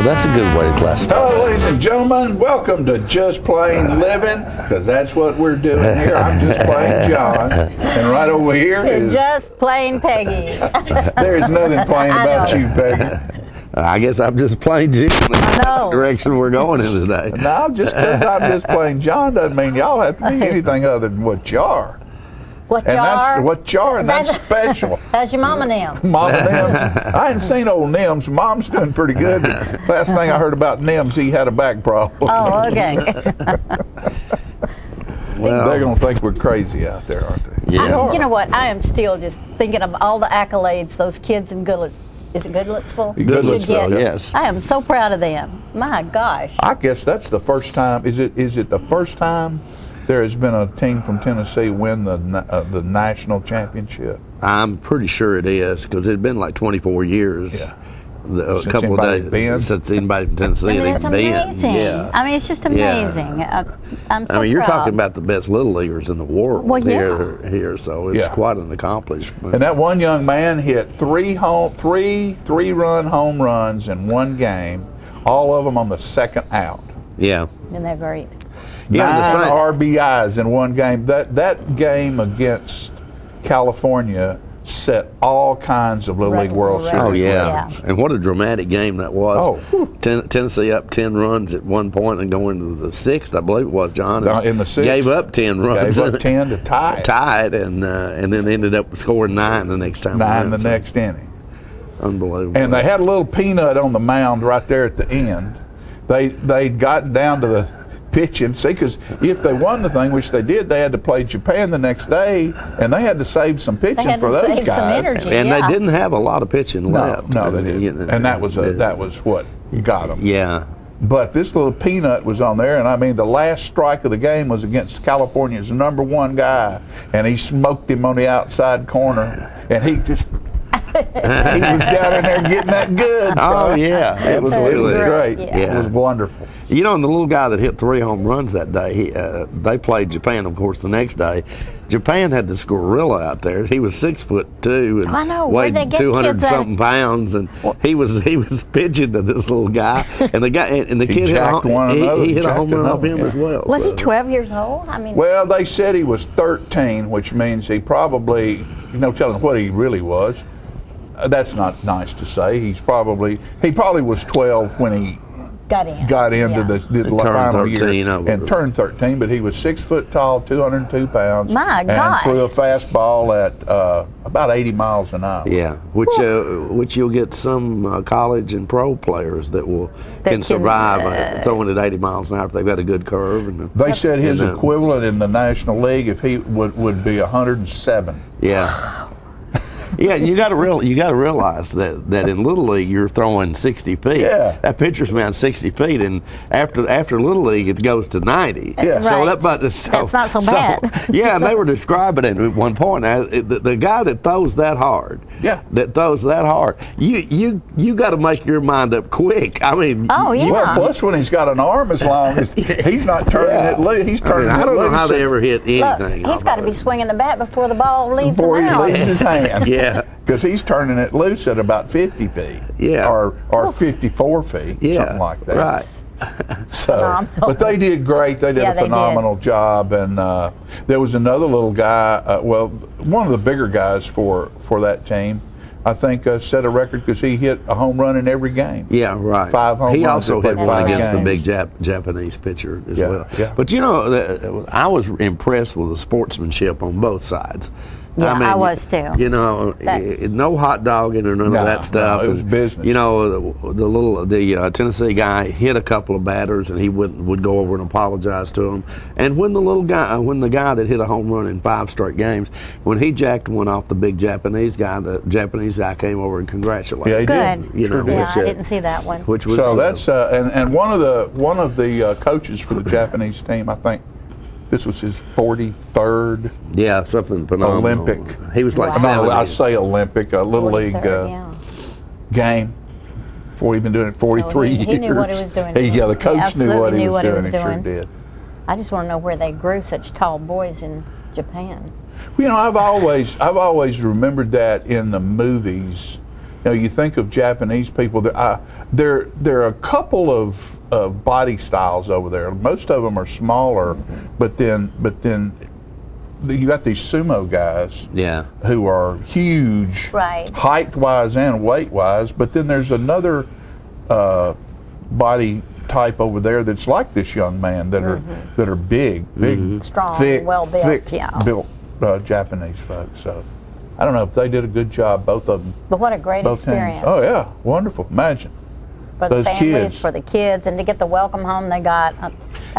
that's a good way to classify. Hello, ladies and gentlemen. Welcome to Just Plain Living, because that's what we're doing here. I'm Just Plain John, and right over here is Just Plain Peggy. there is nothing plain about you, Peggy. I guess I'm just plain Jim. That's the direction we're going in today. Now, just because I'm Just Plain John doesn't mean y'all have to be anything other than what you are. What And you that's are? what you are, and that's special. How's your mama now? Mama Nims. I hadn't seen old Nims. Mom's doing pretty good. The last thing I heard about Nims, he had a back problem. Oh, okay. Well, They're going to think we're crazy out there, aren't they? yeah. You know what? I am still just thinking of all the accolades those kids in Goodlettsville. Is it Goodlettsville? Goodlettsville, should get. yes. I am so proud of them. My gosh. I guess that's the first time. Is it the first time there has been a team from Tennessee win the national championship? I'm pretty sure it is, because it had been like 24 years. Yeah. A Since couple of anybody days been? since anybody from Tennessee I mean, had it's even been. amazing. Yeah. I mean, it's just amazing. I'm so I mean, you're proud. talking about the best little leaguers in the world Well, yeah. here, so it's Yeah. quite an accomplishment. And that one young man hit three-run home runs in one game, all of them on the second out. Yeah. Isn't that great? Yeah, the 9 same- RBIs in one game. That game against California set all kinds of Little League World Records. Series Oh, yeah. records. And what a dramatic game that was. Oh. Tennessee up 10 runs at one point and going to the sixth, I believe it was, John. and In the sixth. Gave up 10 runs. Gave up 10 to tie it. Tied, and then ended up scoring 9 the next time. 9 the around, so next inning. Unbelievable. And they had a little peanut on the mound right there at the end. They'd gotten down to the pitching. See, because if they won the thing, which they did, they had to play Japan the next day, and they had to save some pitching had for to those save guys. some energy. And Yeah. they didn't have a lot of pitching left. No, they didn't. And that was what got them. Yeah. But this little peanut was on there, and I mean, the last strike of the game was against California's #1 guy, and he smoked him on the outside corner, and he just. He was down in there getting that good. Oh, yeah. It was great. Yeah. It was wonderful. You know, and the little guy that hit 3 home runs that day, they played Japan, of course, the next day. Japan had this gorilla out there. He was 6'2" and I know. Where'd they weighed get 200 kids at? something pounds, and he was pitching to this little guy, and the kid jacked one another, he hit a jacked home run off another, him yeah. as well. Was so. he 12 years old? I mean, Well, they said he was 13, which means he probably, no telling what he really was. That's not nice to say. He probably was 12 when he got in. got into the Turned final 13 year over. and turned 13. But he was 6 foot tall, 202 pounds. My and gosh. threw a fastball at about 80 miles an hour. Yeah, which you'll get some college and pro players that That can can, survive throwing at 80 miles an hour if they've got a good curve. And They said his And, equivalent in the National League, if he would be 107. yeah. Yeah, you got to realize that in Little League you're throwing 60 feet. Yeah. That pitcher's man 60 feet, and after Little League it goes to 90. Yeah. So Right. that's not so bad. Yeah, and they were describing it at one point. The guy that throws that hard. Yeah. That throws that hard. You got to make your mind up quick. I mean. Oh, yeah. Well, plus when he's got an arm as long as he's not turning it loose, he's turning I it don't know how loose they ever hit Look, anything. he's got to be swinging the bat before the ball leaves before him he out. leaves his hand. Yeah. Because he's turning it loose at about 50 feet. Yeah. Or 54 feet, Yeah. something like that. Right. So, Phenomenal. but they did great. They did Yeah, a they did. phenomenal job. And there was another little guy, one of the bigger guys for that team, I think set a record because he hit a home run in every game. Yeah, right. 5 home He runs. also They hit played one 5 against the games. big Japanese pitcher as Yeah, well. yeah. But you know, I was impressed with the sportsmanship on both sides. Yeah, I was too. You know, no hot dogging or none No, of that stuff. no, it was business. You know, the Tennessee guy hit a couple of batters, and he would go over and apologize to him. And when the guy that hit a home run in 5 straight games, when he jacked one off the big Japanese guy, the Japanese guy came over and congratulated Yeah, he him. did. Good. You know, Yeah, which, I didn't see that one. Which was So that's and one of the coaches for the Japanese team, I think this was his 43rd yeah, something phenomenal. Olympic. He was like Wow. No, 70. I say Olympic, a Little League 43rd, yeah. game. Before he'd been doing it 43 years. he knew what he was doing. Yeah, the He coach knew what absolutely he knew was what he doing. was He sure doing. did. I just want to know where they grew such tall boys in Japan. You know, I've always remembered that in the movies you think of Japanese people. There are a couple of body styles over there. Most of them are smaller, but then you got these sumo guys who are huge, Right. height-wise and weight-wise. But then there's another body type over there that's like this young man that are big, Strong, thick, well-built, thick yeah. built Japanese folks. So I don't know if they did a good job, both of them. But what a great Both experience. teams. Oh yeah, wonderful. Imagine. For the those families, kids. for the kids, and to get the welcome home they got. That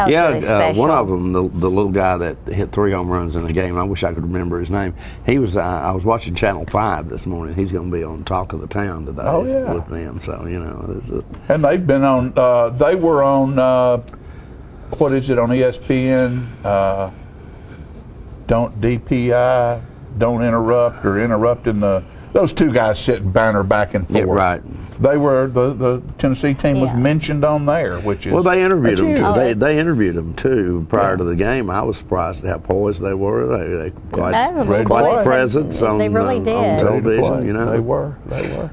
was really special. One of them, the little guy that hit 3 home runs in the game, I wish I could remember his name. He was. I was watching Channel 5 this morning. He's going to be on Talk of the Town today with them. So And they've been on. They were on. What is it on ESPN? Don't DPI, don't interrupt, or interrupting the. Those two guys sitting banner back and forth. Yeah, right. They were the Tennessee team was mentioned on there, which is they interviewed them huge. too. They interviewed them too prior to the game. I was surprised at how poised they were. They quite presence on They really on did. television. They were.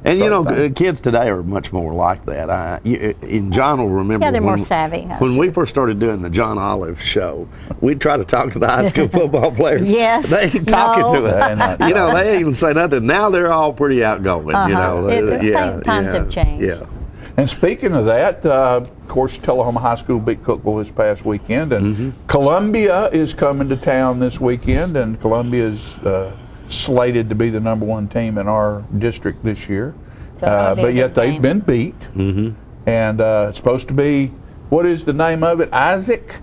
And kids today are much more like that. And John will remember. Yeah, they're more savvy. When we first started doing the John Olive show, we'd try to talk to the high school football players. Yes. They ain't talking to us. They They ain't even say nothing. Now they're all pretty outgoing. Times have changed. Yeah. And speaking of that, of course, Tullahoma High School beat Cookeville this past weekend, and Columbia is coming to town this weekend, and Columbia is slated to be the #1 team in our district this year. So but yet they've been beat, and it's supposed to be, what is the name of it? Isaac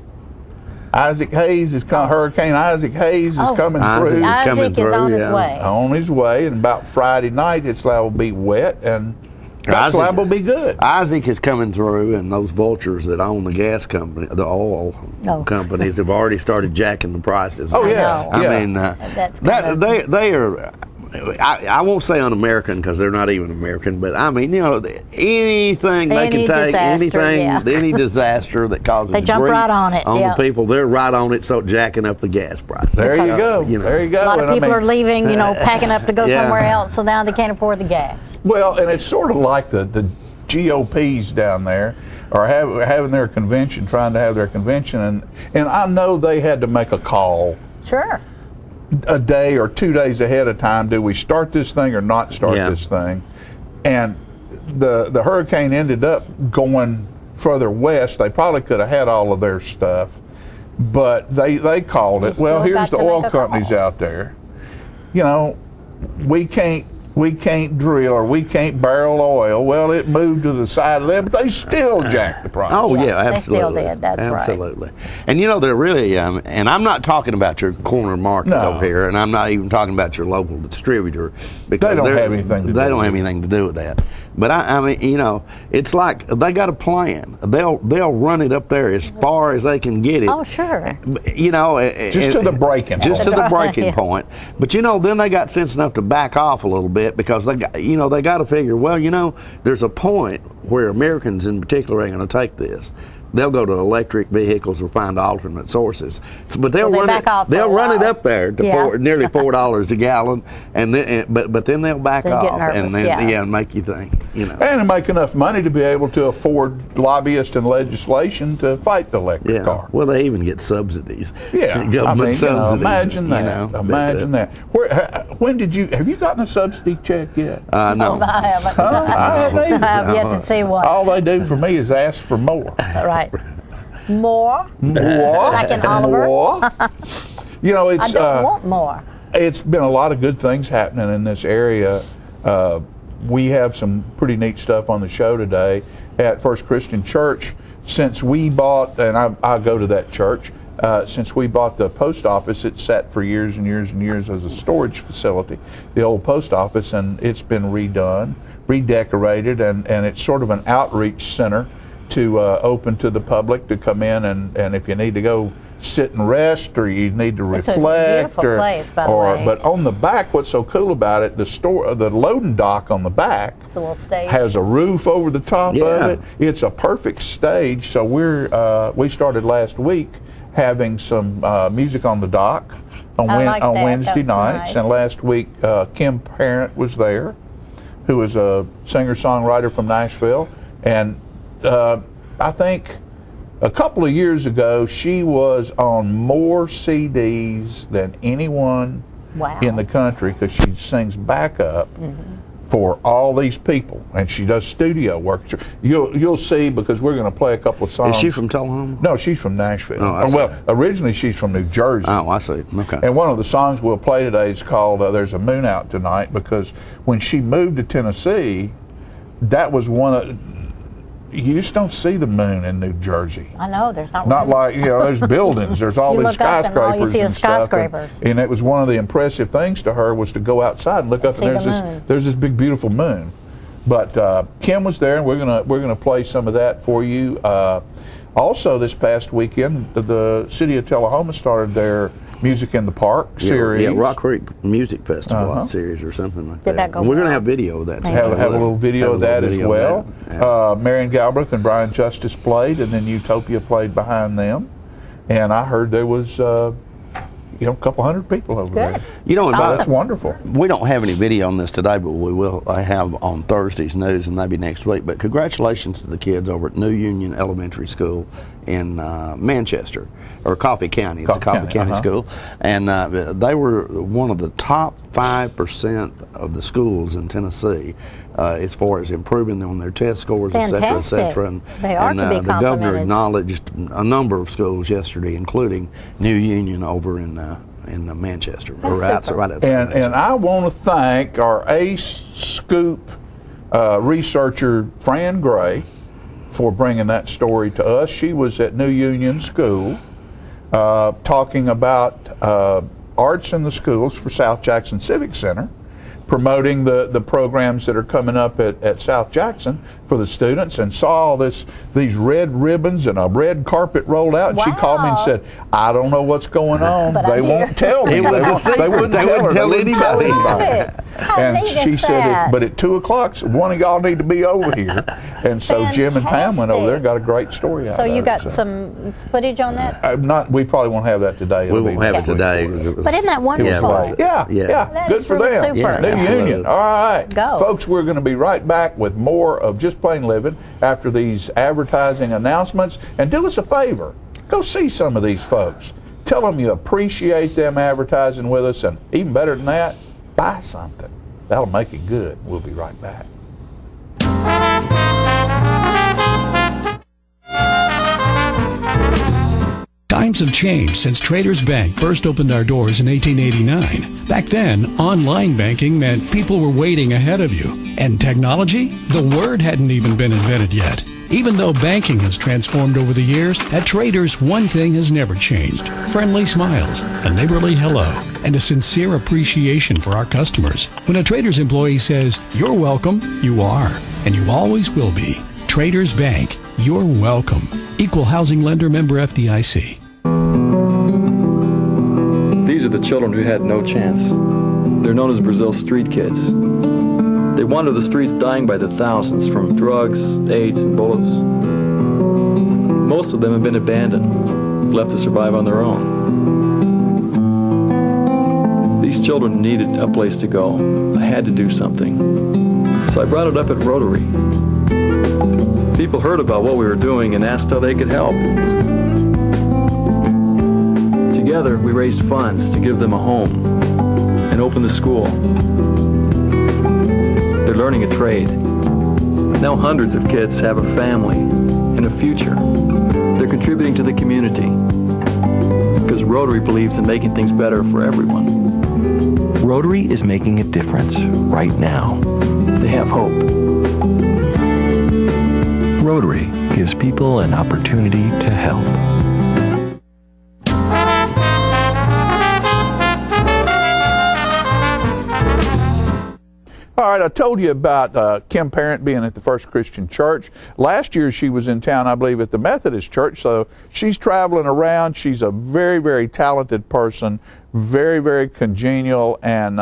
Hayes is coming. Hurricane Isaac Hayes is coming through. Isaac is on his way. On his way, and about Friday night, it's liable to be wet, and that's liable to be good. Isaac is coming through, and those vultures that own the gas company, the oil companies, have already started jacking the prices. Oh yeah, I mean, they are. I won't say un-American because they're not even American, but I mean, anything they can take, any disaster that causes they jump grief right on it. the people, they're right on it, so jacking up the gas price. There you go. There you go. A lot of people are leaving, packing up to go somewhere else, so now they can't afford the gas. Well, and it's sort of like the GOPs down there are having their convention, trying to have their convention, and I know they had to make a call. Sure. A day or 2 days ahead of time, do we start this thing or not start this thing? And the hurricane ended up going further west. They probably could have had all of their stuff, but they called it. Well, here's the oil companies out there. We can't drill or we can't barrel oil. Well, it moved to the side of them, but they still jacked the price. Oh yeah, absolutely. They still did. That's right. Absolutely. And they're really, and I'm not talking about your corner market over here, and I'm not even talking about your local distributor because they don't have anything to do. They don't have anything to do with that. But I mean, it's like they got a plan. They'll run it up there as far as they can get it. Oh sure. Just to the breaking point. Just to the breaking point. But then they got sense enough to back off a little bit because they got to figure, well, there's a point where Americans in particular are going to take this. They'll go to electric vehicles or find alternate sources, but they'll run it up there to nearly $4 a gallon, and then but then they'll back off nervous, and then make you think, and make enough money to be able to afford lobbyists and legislation to fight the electric car. Well, they even get subsidies. Yeah, government subsidies. Imagine that. Imagine that. When have you gotten a subsidy check yet? No, I haven't. I have yet to see one. All they do for me is ask for more. Right. More? Like an Oliver? More. It's. I don't want more. It's been a lot of good things happening in this area. We have some pretty neat stuff on the show today at First Christian Church. Since we bought, and I go to that church, since we bought the post office, it sat for years and years and years as a storage facility, the old post office, and it's been redone, redecorated, and it's sort of an outreach center to open to the public to come in, and if you need to go sit and rest or you need to reflect, it's a beautiful place, by the way. But on the back, what's so cool about it, the loading dock on the back It's a little stage. has a roof over the top of it. It's a perfect stage. So we started last week having some music on the dock on Wednesday nights, nice. and last week Kim Parent was there. who was a singer-songwriter from Nashville. And I think a couple of years ago, she was on more CDs than anyone in the country, because she sings backup for all these people, and she does studio work. You'll see, because we're going to play a couple of songs. Is she from Tullahoma? No, she's from Nashville. Oh, well, originally she's from New Jersey. Oh, I see. Okay. And one of the songs we'll play today is called "There's a Moon Out Tonight," because when she moved to Tennessee, that was one of. You just don't see the moon in New Jersey. I know, there's not. Not like, there's buildings, there's all You these look up and all you skyscrapers see is and stuff. skyscrapers. And it was one of the impressive things to her was to go outside and look up, See and the there's this big beautiful moon. But Kim was there, and we're gonna play some of that for you. Also, this past weekend, the city of Tullahoma started their Music in the Park series. Yeah, Rock Creek Music Festival series or something like that. Did that go and we're going to well? have video of that. Have a little video of that as well. Yeah. Marion Galbraith and Brian Justice played, and then Utopia played behind them. And I heard there was a couple hundred people over there. You know, That's wonderful. We don't have any video on this today, but we will have on Thursday's news and maybe next week. But congratulations to the kids over at New Union Elementary School in Manchester, or Coffee County. It's a Coffee County school. And they were one of the top 5% of the schools in Tennessee as far as improving on their test scores, et cetera, et cetera. And, they are to be the governor complimented. acknowledged a number of schools yesterday, including New Union over in Manchester. That's super. Right outside And I want to thank our Ace Scoop researcher, Fran Gray, for bringing that story to us. She was at New Union School talking about arts in the schools for South Jackson Civic Center, promoting the programs that are coming up at South Jackson for the students, and saw these red ribbons and a red carpet rolled out. And she called me and said, "I don't know what's going on. But they I'm won't tell me. It was a secret. They wouldn't They wouldn't tell anybody. How And neat she is said, that? but at 2 o'clock, one of y'all need to be over here. And so Jim and Pam went over there and got a great story out So of it. you got some footage on that? We probably won't have that today. We It'll won't be have it next week. today. 'Cause it was- But isn't that wonderful? right. Yeah. That Good is for really them. super. Yeah, New absolutely. Union. All right. Go. Folks, we're going to be right back with more of Just Plain Living after these advertising announcements. And do us a favor. Go see some of these folks. Tell them you appreciate them advertising with us. And even better than that, buy something. That'll make it good. We'll be right back. Times have changed since Traders Bank first opened our doors in 1889. Back then, online banking meant people were waiting ahead of you. And technology? The word hadn't even been invented yet. Even though banking has transformed over the years, at Traders, one thing has never changed. Friendly smiles, a neighborly hello, and a sincere appreciation for our customers. When a Traders employee says, "You're welcome," you are, and you always will be. Traders Bank, you're welcome. Equal housing lender, member FDIC. These are the children who had no chance. They're known as Brazil's street kids. They wander the streets dying by the thousands from drugs, AIDS, and bullets. Most of them have been abandoned, left to survive on their own. These children needed a place to go. I had to do something. So I brought it up at Rotary. People heard about what we were doing and asked how they could help. Together, we raised funds to give them a home and open the school. They're learning a trade. Now hundreds of kids have a family and a future. They're contributing to the community because Rotary believes in making things better for everyone. Rotary is making a difference right now. They have hope. Rotary gives people an opportunity to help. All right, I told you about Kim Parent being at the First Christian Church. Last year she was in town, I believe, at the Methodist Church, so she's traveling around. She's a very, very talented person, very, very congenial, and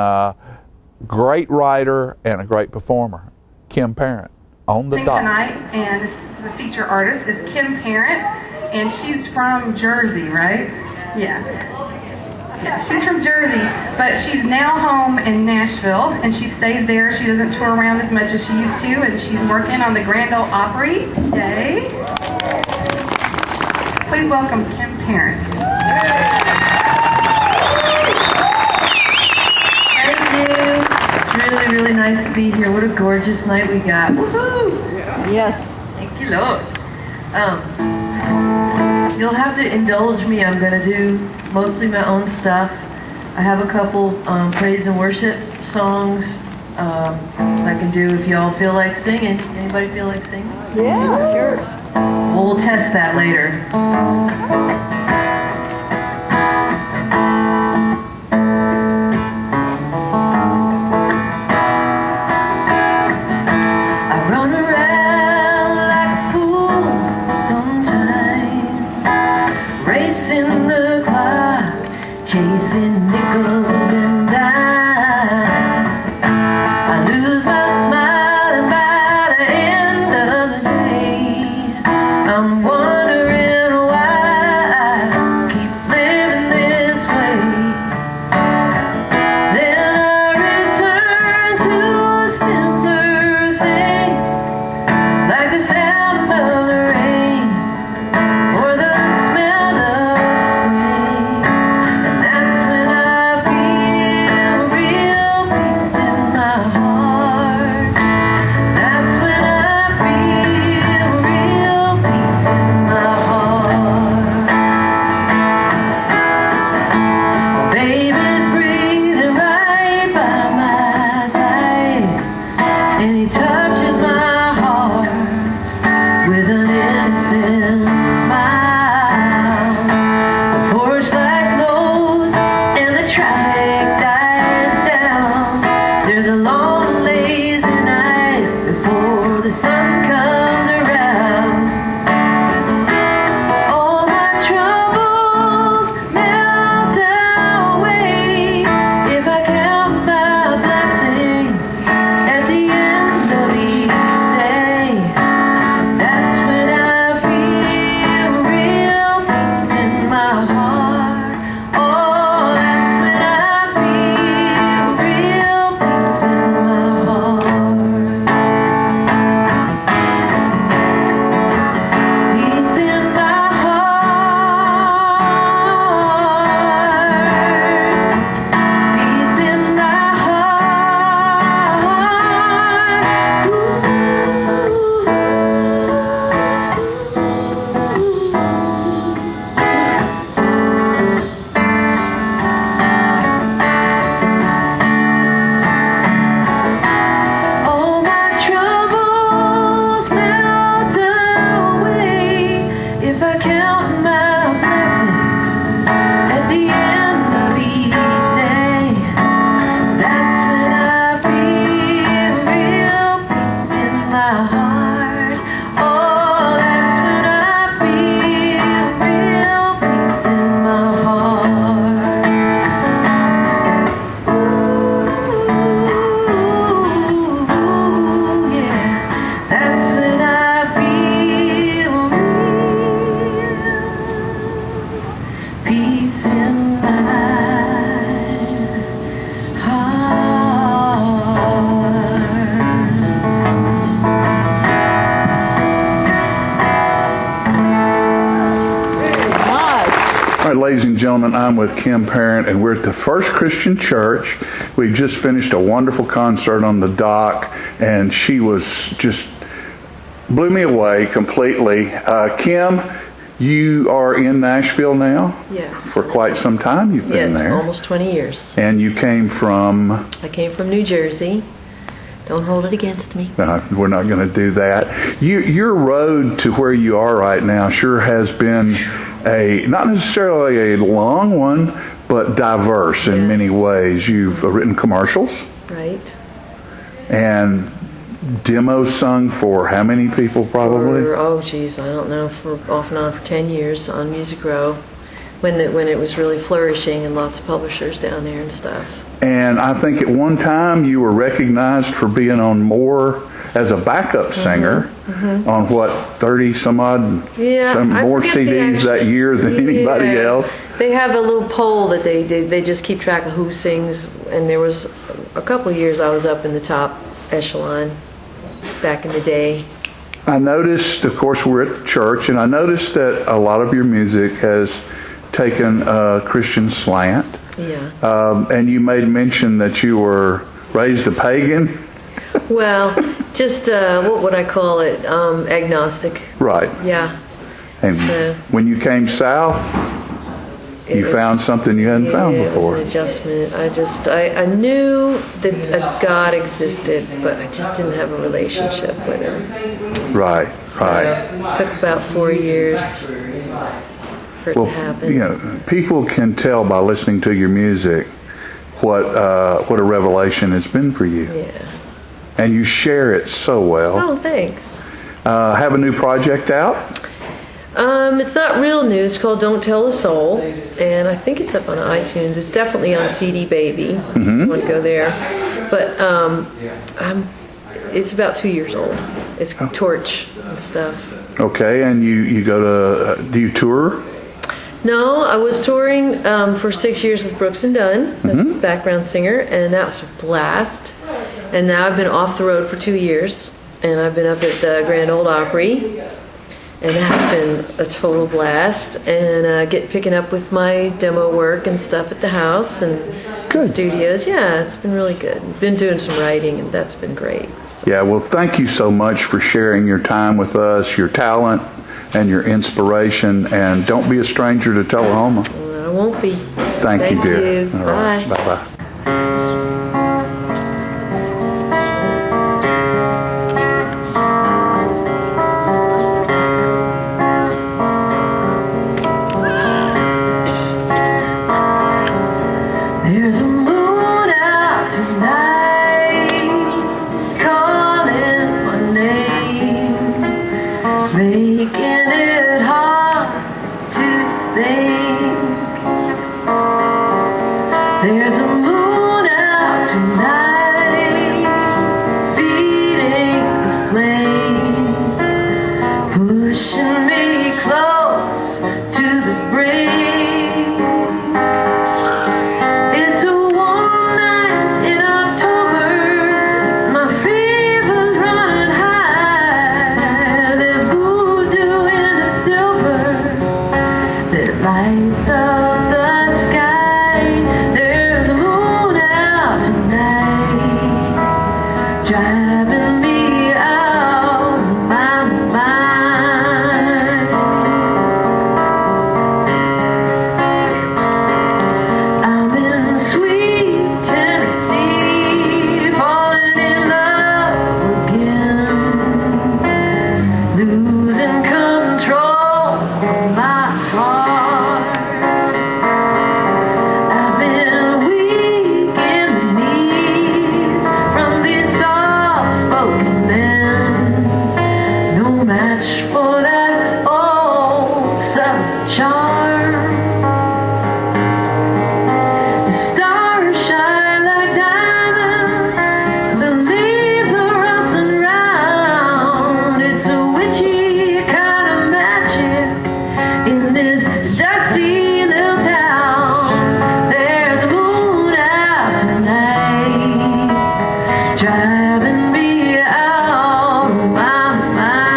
great writer and a great performer. Kim Parent, on the dot. Tonight, and the feature artist is Kim Parent, and she's from Jersey, right? Yeah. Yeah, she's from Jersey, but she's now home in Nashville, and she stays there. She doesn't tour around as much as she used to, and she's working on the Grand Ole Opry. Yay! Please welcome Kim Parent. Thank you. It's really, really nice to be here. What a gorgeous night we got. Woohoo! Yes. Thank you, Lord. You'll have to indulge me. I'm going to do mostly my own stuff. I have a couple praise and worship songs I can do if y'all feel like singing. Anybody feel like singing? Yeah, sure. Well, we'll test that later. I run around like a fool sometimes, racing the clock, chasing nickels and dimes. I lose my smile, and by the end of the day, I'm wondering why I keep living this way. Then I return to simpler things, like the sound of the rain or the smell of spring. And that's when I feel real peace in my heart. That's when I feel real peace in my heart. Baby's breathing right by my side, and he touches my heart with an innocent smile. The porch light glows and the traffic dies down. There's a long lazy night before the sun comes around. All my troubles melt away if I count my blessings at the end of each day. That's when I feel real peace in my heart. Oh, that's when I feel real peace in my heart. Peace in my heart. Peace in my heart. All my troubles melt away if I count my blessings at the end of each day. That's when I feel real peace in my heart. Oh, that's when I feel real peace in my heart. Ooh, yeah, that's when I feel real peace in my heart. All right, ladies and gentlemen, I'm with Kim Parent, and we're at the First Christian Church. We've just finished a wonderful concert on the dock, and she was just blew me away completely. Kim, you are in Nashville now? Yes. For quite some time you've been there. Almost 20 years. And you came from, I came from New Jersey. Don't hold it against me. we're not going to do that. Your road to where you are right now sure has been not necessarily a long one, but diverse in many ways. You've written commercials. Right. And demos sung for how many people probably? Oh, geez, I don't know, for off and on for 10 years on Music Row, when it was really flourishing and lots of publishers down there and stuff. And I think at one time you were recognized for being on more as a backup singer on what, 30 some odd, Yeah, some I more forget the CDs actual- that year than anybody Yeah. else. They have a little poll that they did. They just keep track of who sings, and there was a couple years I was up in the top echelon back in the day. I noticed, of course, we're at the church, and I noticed that a lot of your music has taken a Christian slant. Yeah. And you made mention that you were raised a pagan. Well, just what would I call it? Agnostic. Right. Yeah. And So- when you came south, you was- found something you hadn't found Yeah, before. it was an adjustment. I knew that a God existed, but I just didn't have a relationship with him. Right, So right. it took about 4 years for it Well, to happen. you know, people can tell by listening to your music what a revelation it's been for you, Yeah. and you share it so well. Oh, thanks. Have a new project out? It's not real new. It's called Don't Tell a Soul, and I think it's up on iTunes. It's definitely on CD Baby. If you want to go there, but it's about 2 years old. It's Torch and stuff. Okay, and you go to, do you tour? No, I was touring for 6 years with Brooks and Dunn as a background singer, and that was a blast. And now I've been off the road for 2 years, and I've been up at the Grand Ole Opry, and that's been a total blast. And picking up with my demo work and stuff at the house and studios. Yeah, it's been really good. Been doing some writing, and that's been great. So. Yeah, well, thank you so much for sharing your time with us, your talent, and your inspiration. And don't be a stranger to Tullahoma. I won't be. Thank you, dear. You. All right. Bye. Bye-bye. There's a moon out tonight, calling my name, making it hard to think. There's a moon out tonight, feeding the flame, pushing me close to the brink. It's a warm night in October, my fever's running high. There's voodoo in the silver that lights up the sky. There's a moon out tonight, driving me out of my mind. I'm in sweet Tennessee, falling in love again, losing control of my heart. I've been weak in the knees from these soft-spoken men, no match for that old Southern charm. The stars shine like diamonds, the leaves are rustling round. It's a witchy kind of magic in this dusty little town. There's a moon out tonight, driving me out of my mind.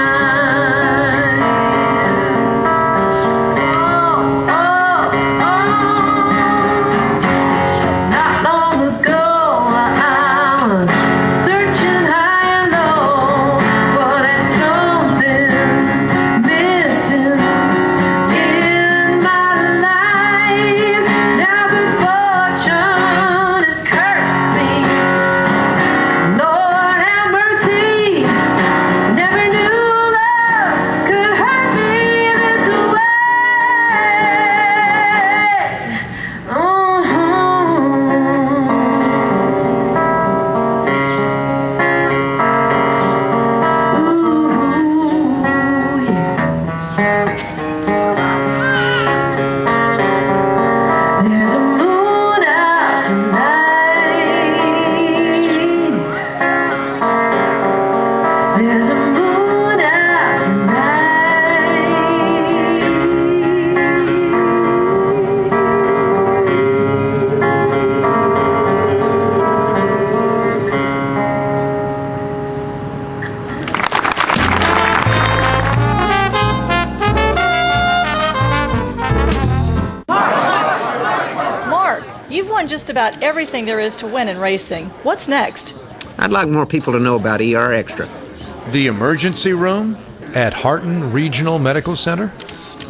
Oh, oh, oh. Not long ago, I was searching high and low for that something missing in my life. Now good fortune has cursed me. Lord about everything there is to win in racing. What's next? I'd like more people to know about ER Extra. The emergency room at Harton Regional Medical Center?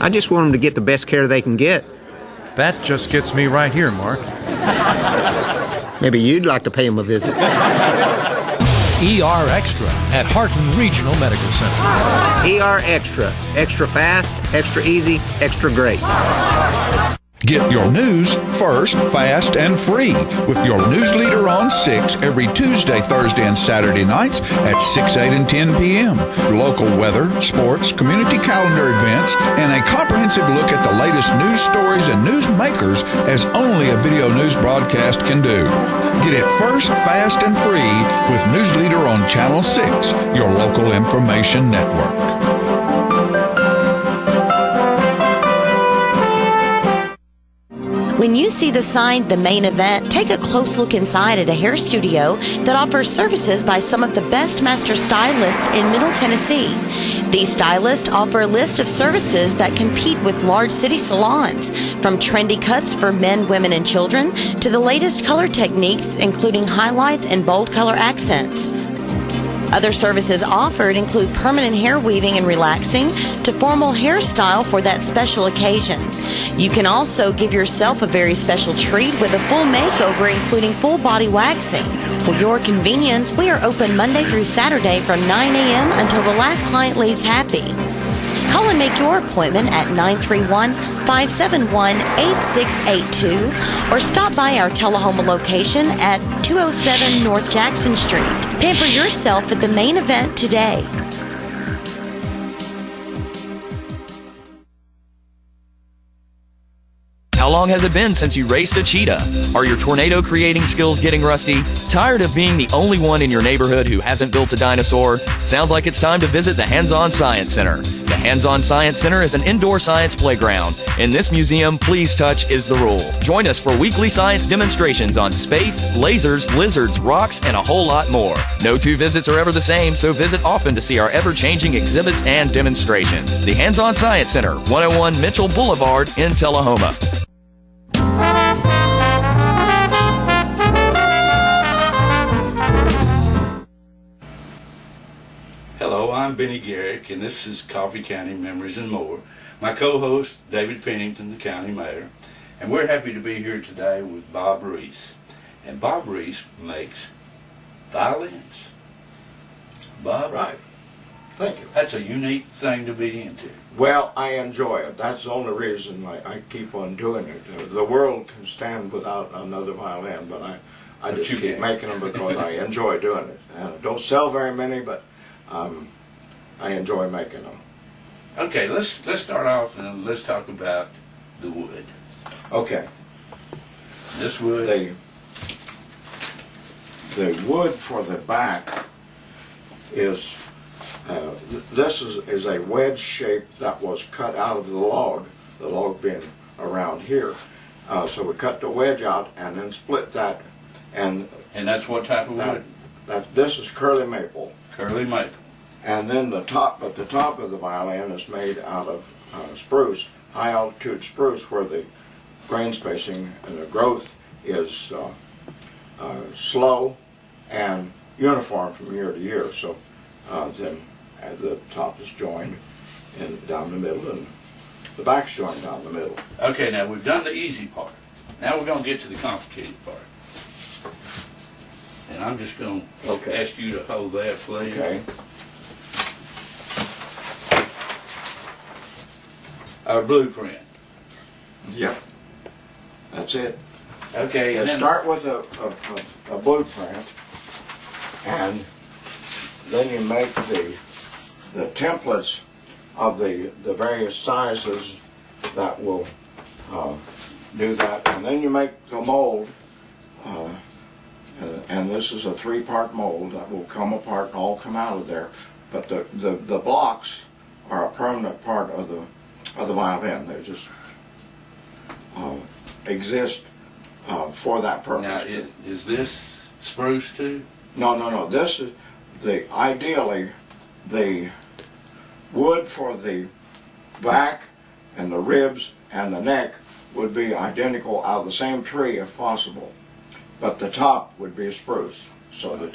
I just want them to get the best care they can get. That just gets me right here, Mark. Maybe you'd like to pay them a visit. ER Extra at Harton Regional Medical Center. ER Extra. Extra fast, extra easy, extra great. Get your news first, fast, and free with your news leader on 6 every Tuesday, Thursday, and Saturday nights at 6, 8, and 10 p.m. Local weather, sports, community calendar events, and a comprehensive look at the latest news stories and news makers as only a video news broadcast can do. Get it first, fast, and free with News Leader on Channel 6, your local information network. When you see the sign, The Main Event, take a close look inside at a hair studio that offers services by some of the best master stylists in Middle Tennessee. These stylists offer a list of services that compete with large city salons, from trendy cuts for men, women, and children to the latest color techniques, including highlights and bold color accents. Other services offered include permanent hair weaving and relaxing to formal hairstyle for that special occasion. You can also give yourself a very special treat with a full makeover, including full body waxing. For your convenience, we are open Monday through Saturday from 9 a.m. until the last client leaves happy. Call and make your appointment at 931-571-8682 or stop by our Tullahoma location at 207 North Jackson Street. Pamper yourself at The Main Event today. How long has it been since you raced a cheetah? Are your tornado creating skills getting rusty? Tired of being the only one in your neighborhood who hasn't built a dinosaur? Sounds like it's time to visit the Hands-On Science Center. The Hands-On Science Center is an indoor science playground. In this museum, please touch is the rule. Join us for weekly science demonstrations on space, lasers, lizards, rocks, and a whole lot more. No two visits are ever the same, so visit often to see our ever-changing exhibits and demonstrations. The Hands-On Science Center, 101 Mitchell Boulevard in Tullahoma. Hello, I'm Benny Garrick, and this is Coffee County Memories and More. My co-host, David Pennington, the county mayor, and we're happy to be here today with Bob Reese. And Bob Reese makes violins. Bob? Right. Thank you. That's a unique thing to be into. Well, I enjoy it. That's the only reason I keep on doing it. The world can stand without another violin, but I just keep making them because I enjoy doing it. And I don't sell very many, but I enjoy making them. Okay, let's start off and let's talk about the wood. Okay. This wood. The wood for the back is this is a wedge shape that was cut out of the log being around here. So we cut the wedge out and then split that, and that's what type of wood? This is curly maple. Curly maple. And then the top of the violin is made out of spruce, high altitude spruce, where the grain spacing and the growth is slow and uniform from year to year. So then the top is joined down the middle, and the back's joined down the middle. Okay, now we've done the easy part. Now we're going to get to the complicated part. And I'm just going to ask you to hold that, please. Okay. Our blueprint. Yep. That's it. Okay. You start with a blueprint, and then you make the templates of the various sizes that will do that, and then you make the mold. And this is a 3-part mold that will come apart and all come out of there. But the blocks are a permanent part of the violin. They just exist for that purpose. Now, is this spruce too? No. This is ideally the wood for the back and the ribs and the neck would be identical out of the same tree if possible. but the top would be spruce. So the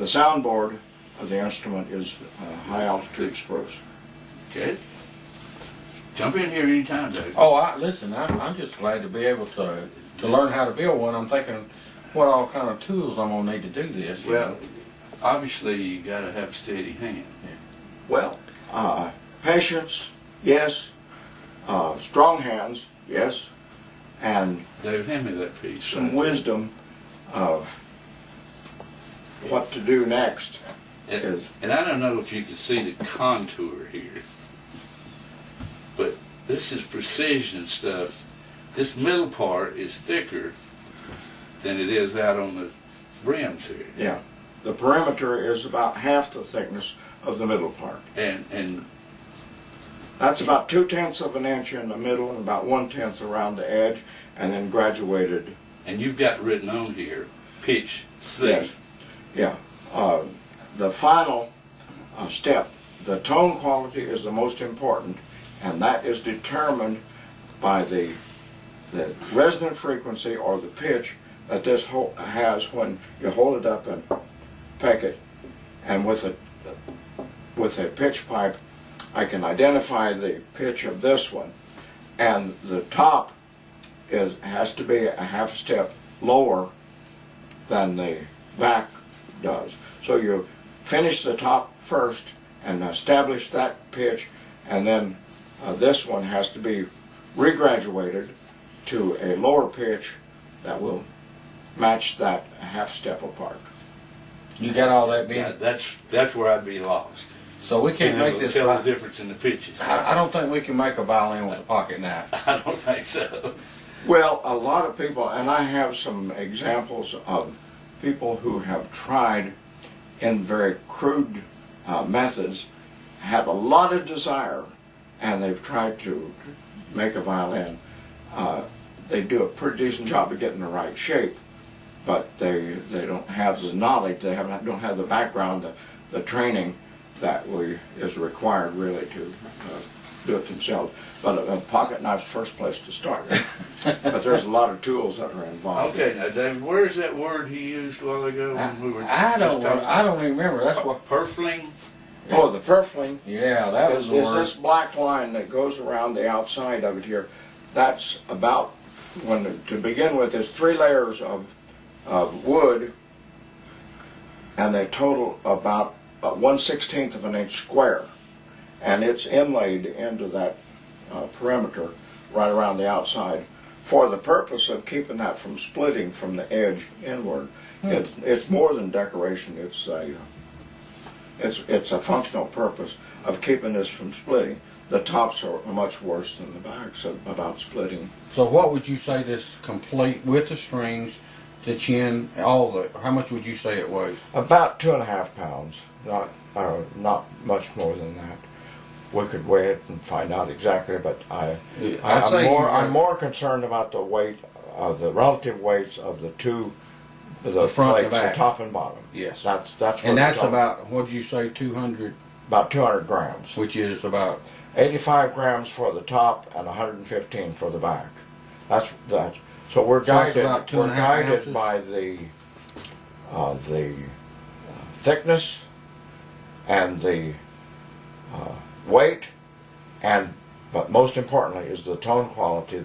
soundboard of the instrument is high altitude spruce. Okay. Jump in here anytime, Dave. Oh, listen, I'm just glad to be able to learn how to build one. I'm thinking what all kind of tools I'm going to need to do this. Well, obviously you got to have a steady hand. Well, patience, yes. Strong hands, yes. And Dave, hand me that piece. Some wisdom of what to do next. And I don't know if you can see the contour here, but this is precision stuff. This middle part is thicker than it is out on the brims here. Yeah. The perimeter is about half the thickness of the middle part. And that's about 2/10 of an inch in the middle and about 1/10 around the edge, and then graduated. And you've got written on here, pitch C. Yes. Yeah. The final step, the tone quality is the most important, and that is determined by the resonant frequency or the pitch that this has when you hold it up and peck it. And with a pitch pipe, I can identify the pitch of this one, and the top has to be a half step lower than the back does. So you finish the top first and establish that pitch, and then this one has to be regraduated to a lower pitch that will match that half step apart. You got all that, Ben? Yeah, that's where I'd be lost. So we can't make this. Tell the difference in the pitches. I don't think we can make a violin with a pocket knife. I don't think so. Well, a lot of people, and I have some examples of people who have tried in very crude methods, have a lot of desire, and they've tried to make a violin. They do a pretty decent job of getting the right shape, but they don't have the knowledge, they don't have the background, the training that is required really to do it themselves. But a pocket knife's the first place to start. But there's a lot of tools that are involved. Okay, now David, where's that word he used a while ago when we were I don't even remember. That's what purfling. Oh, the purfling. Yeah, that was the word. Is this black line that goes around the outside of it here? That's about to begin with. There's 3 layers of wood, and they total about 1/16 of an inch square, and it's inlaid into that perimeter right around the outside for the purpose of keeping that from splitting from the edge inward. It's more than decoration. It's a functional purpose of keeping this from splitting. The tops are much worse than the backs about splitting. So what would you say this complete with the strings, the chin, how much would you say it weighs? About 2.5 pounds. Not much more than that. We could weigh it and find out exactly, but I'm more concerned about the weight, the relative weights of the front plates, and the back, the top and bottom. Yes, that's and that's about, what did you say, 200? About 200 grams, which is about 85 grams for the top and 115 for the back. That's. So we're guided. We're guided by the thickness and the weight, but most importantly is the tone quality,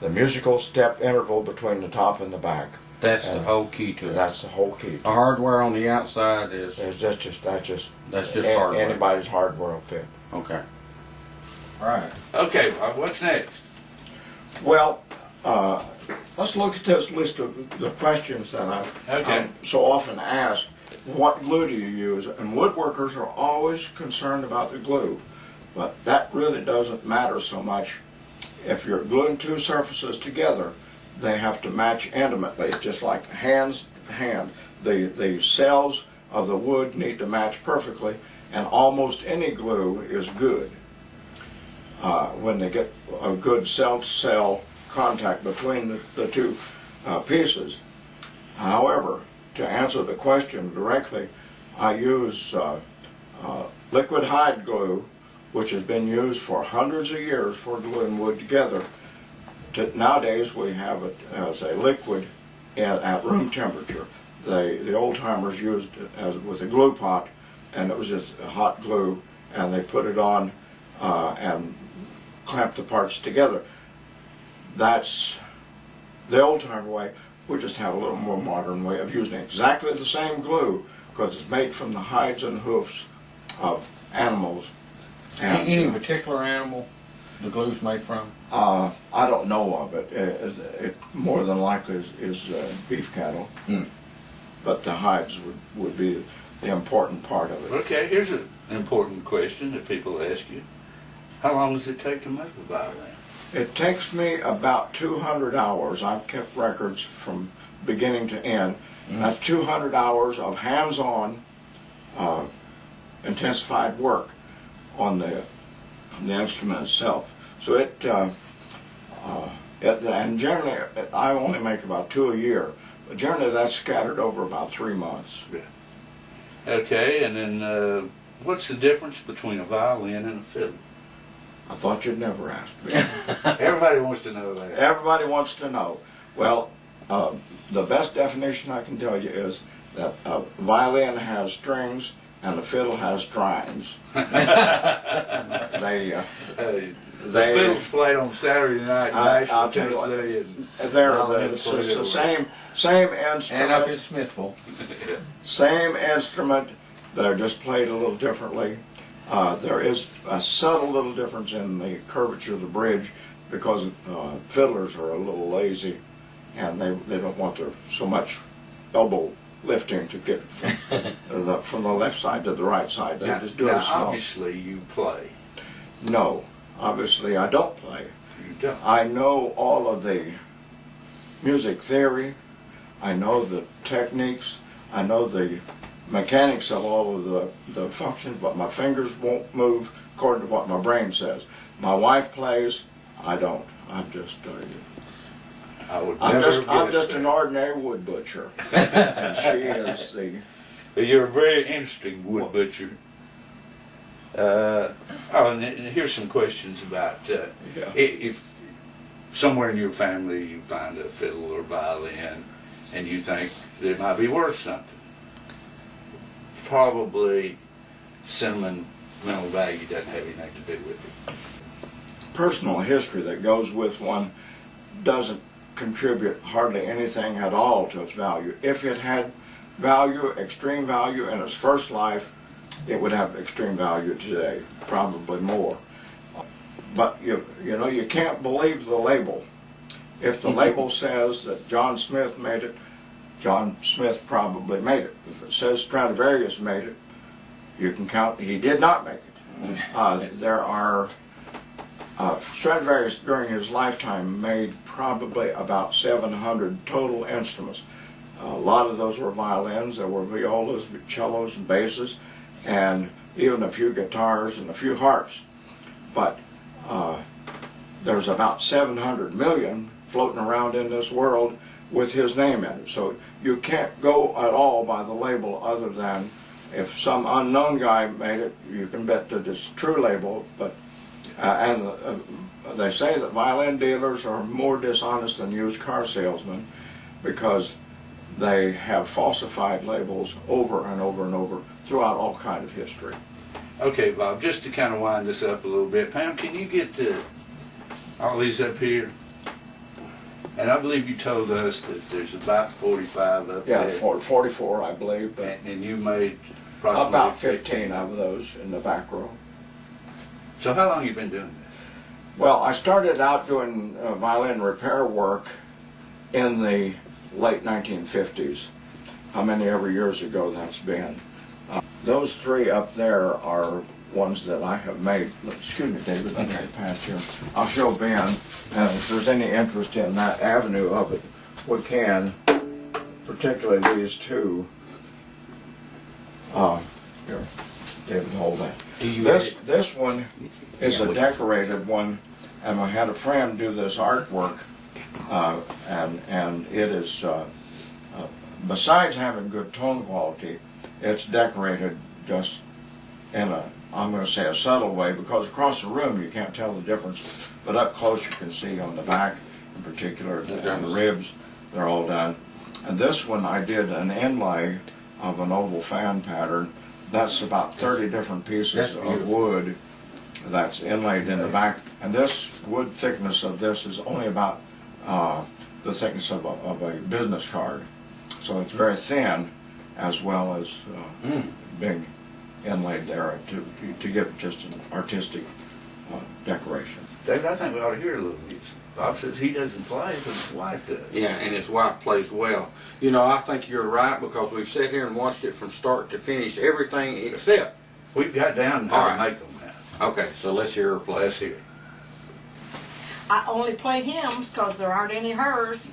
the musical step interval between the top and the back. That's the whole key to it. That's the whole key. The hardware on the outside is. That's just hardware. Anybody's hardware will fit. Okay. All right. Okay, Bob. What's next? Well, let's look at this list of the questions that I'm so often asked. What glue do you use? And woodworkers are always concerned about the glue, but that really doesn't matter so much. If you're gluing 2 surfaces together, they have to match intimately, just like hands to hand. The cells of the wood need to match perfectly, and almost any glue is good when they get a good cell-to-cell contact between the 2 pieces. However, to answer the question directly, I use liquid hide glue, which has been used for hundreds of years for gluing wood together. Nowadays we have it as a liquid at room temperature. The old timers used it with a glue pot, and it was just hot glue, and they put it on and clamped the parts together. That's the old timer way. We just have a little more modern way of using exactly the same glue, because it's made from the hides and hoofs of animals. And, any particular animal the glue's made from? I don't know of it. It more than likely is beef cattle. But the hides would be the important part of it. Okay, here's an important question that people ask you. How long does it take to make a violin? It takes me about 200 hours. I've kept records from beginning to end. That's 200 hours of hands-on, intensified work on the instrument itself. So and generally, I only make about 2 a year. But generally, that's scattered over about 3 months. Yeah. Okay, and then what's the difference between a violin and a fiddle? I thought you'd never ask me. Everybody wants to know that. Everybody wants to know. Well, the best definition I can tell you is that a violin has strings and a fiddle has strings. The fiddles played on Saturday night in Nashville, Tennessee, and it's the same instrument. And up in Smithville. Same instrument. They're just played a little differently. There is a subtle little difference in the curvature of the bridge, because fiddlers are a little lazy, and they don't want so much elbow lifting to get from the left side to the right side. They just do it slow. Obviously you play. No, obviously I don't play. You don't. I know all of the music theory. I know the techniques. I know the mechanics of all of the functions, but my fingers won't move according to what my brain says. My wife plays. I don't. I'm just an ordinary wood butcher, and she is the. You're a very interesting wood butcher. And here's some questions about if somewhere in your family you find a fiddle or violin, and you think that it might be worth something. Probably sentimental value doesn't have anything to do with it. Personal history that goes with one doesn't contribute hardly anything at all to its value. If it had value, extreme value in its first life, it would have extreme value today, probably more. But you know, you can't believe the label. If the label says that John Smith made it, John Smith probably made it. If it says Stradivarius made it, you can count he did not make it. There are Stradivarius during his lifetime made probably about 700 total instruments. A lot of those were violins, there were violas, cellos, and basses, and even a few guitars and a few harps. But there's about 700 million floating around in this world with his name in it. So you can't go at all by the label, other than if some unknown guy made it, you can bet that it's a true label. But they say that violin dealers are more dishonest than used car salesmen, because they have falsified labels over and over and over throughout all kind of history. Okay, Bob, just to kind of wind this up a little bit, Pam, can you get all these up here? And I believe you told us that there's about 45 up there. Yeah, 44, I believe. But and you made approximately about 15 of those in the back row. So how long have you been doing this? Well, I started out doing violin repair work in the late 1950s. How many ever years ago that's been. Those three up there are ones that I have made. Excuse me, David, let me get past here. I'll show Ben, and if there's any interest in that avenue of it, we can, particularly these two. Here, David, hold that. This one is a decorated one, and I had a friend do this artwork, and it is, besides having good tone quality, it's decorated just in a, I'm going to say, a subtle way, because across the room you can't tell the difference, but up close you can see on the back in particular, and the ribs, they're all done. And this one I did an inlay of an oval fan pattern. That's about 30 different pieces of wood that's inlaid in the back. And this wood thickness of this is only about the thickness of a business card. So it's very thin, as well as being inlaid there to give just an artistic decoration. David, I think we ought to hear a little music. Bob says he doesn't play, but his wife does. Yeah, and his wife plays well. You know, I think you're right, because we've sat here and watched it from start to finish, everything except. We've got down how to make them now. Okay, so let's hear her play. Let's hear it. I only play hymns because there aren't any hers.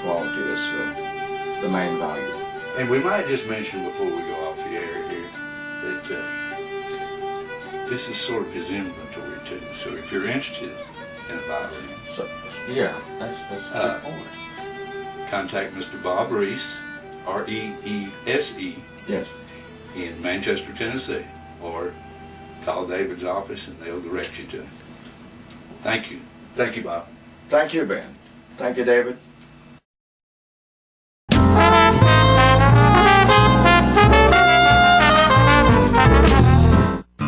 Quality is the main value. And we might just mention before we go off the air here that this is sort of his inventory too. So if you're interested in a violin, yeah, that's a good point. Contact Mr. Bob Reese, R-E-E-S-E, yes, in Manchester, Tennessee, or call David's office and they'll direct you to him. Thank you. Thank you, Bob. Thank you, Ben. Thank you, David.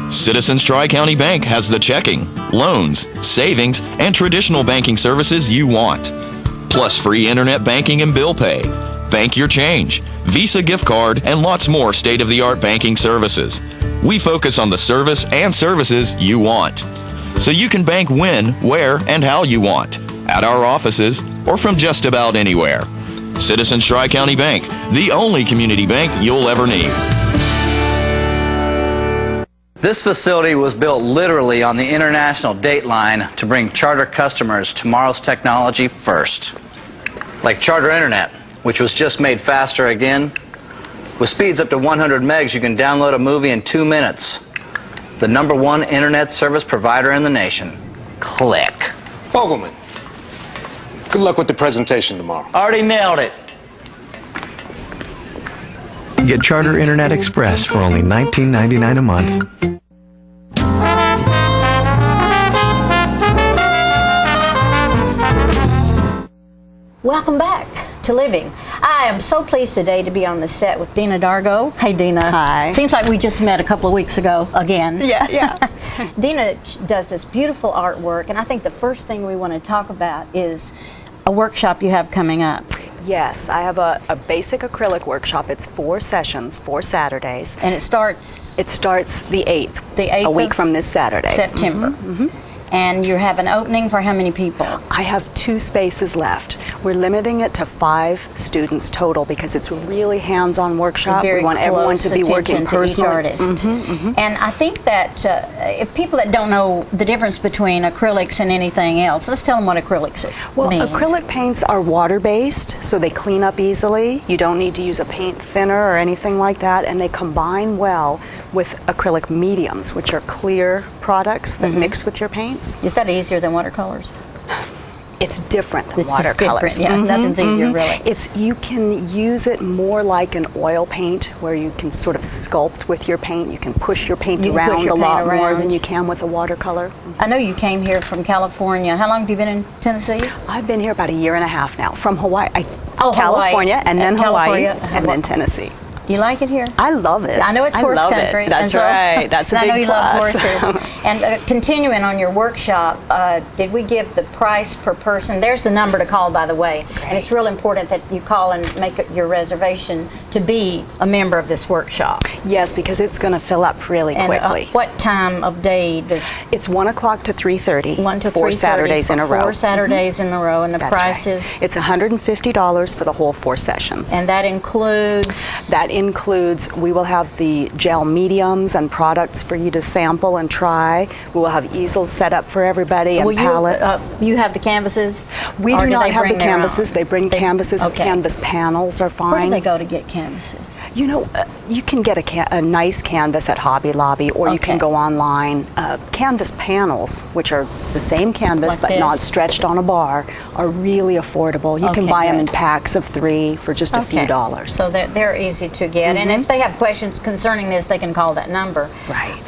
Citizens Tri-County Bank has the checking, loans, savings, and traditional banking services you want. Plus free internet banking and bill pay, bank your change, Visa gift card, and lots more state-of-the-art banking services. We focus on the service and services you want. So you can bank when, where, and how you want. At our offices or from just about anywhere. Citizens Tri-County Bank, the only community bank you'll ever need. This facility was built literally on the international date line to bring Charter customers tomorrow's technology first. Like Charter Internet, which was just made faster again. With speeds up to 100 megs, you can download a movie in 2 minutes. The #1 internet service provider in the nation. Click. Fogelman, good luck with the presentation tomorrow. Already nailed it. Get Charter Internet Express for only $19.99 a month. Welcome back to Living. I am so pleased today to be on the set with Dina Dargo. Hey, Dina. Hi. Seems like we just met a couple of weeks ago again. Yeah. Dina does this beautiful artwork, and I think the first thing we want to talk about is a workshop you have coming up. Yes, I have a basic acrylic workshop. It's 4 sessions, 4 Saturdays. And it starts? It starts the 8th. The 8th? A week from this Saturday. September. Mm-hmm. And you have an opening for how many people? I have 2 spaces left. We're limiting it to 5 students total because it's a really hands-on workshop. We want everyone to be working personally. And I think that if people that don't know the difference between acrylics and anything else, let's tell them what acrylics means. Acrylic paints are water-based, so they clean up easily. You don't need to use a paint thinner or anything like that, and they combine well with acrylic mediums, which are clear products that mix with your paints. Is that easier than watercolors? It's different than It's just watercolors. different, yeah. Nothing's easier, really. You can use it more like an oil paint, where you can sort of sculpt with your paint. You can push your paint around a lot more than you can with a watercolor. I know you came here from California. How long have you been in Tennessee? I've been here about 1.5 years now. From Hawaii, Hawaii. California, and then Hawaii, and then Tennessee. You like it here? I love it. I know it's horse country. That's right. That's a big I know you love plus. horses. And continuing on your workshop, did we give the price per person? There's the number to call, by the way. Great. And it's real important that you call and make your reservation to be a member of this workshop. Yes, because it's going to fill up really quickly. What time of day does? It's 1 o'clock to 3:30. 1 to 3:30. 4 Saturdays in a row. 4 Saturdays in a row, and the price is? It's $150 for the whole 4 sessions. And that includes? That includes. We will have the gel mediums and products for you to sample and try. We will have easels set up for everybody and palettes. You have the canvases? We do not have the canvases. They bring canvases. Okay. Canvas panels are fine. Where do they go to get canvases? You know, you can get a nice canvas at Hobby Lobby, or you can go online. Canvas panels, which are the same canvas Like but this? not stretched on a bar, are really affordable. You can Okay, buy them in good. packs of 3 for just a few dollars. So they're easy to get. And if they have questions concerning this, they can call that number. Right.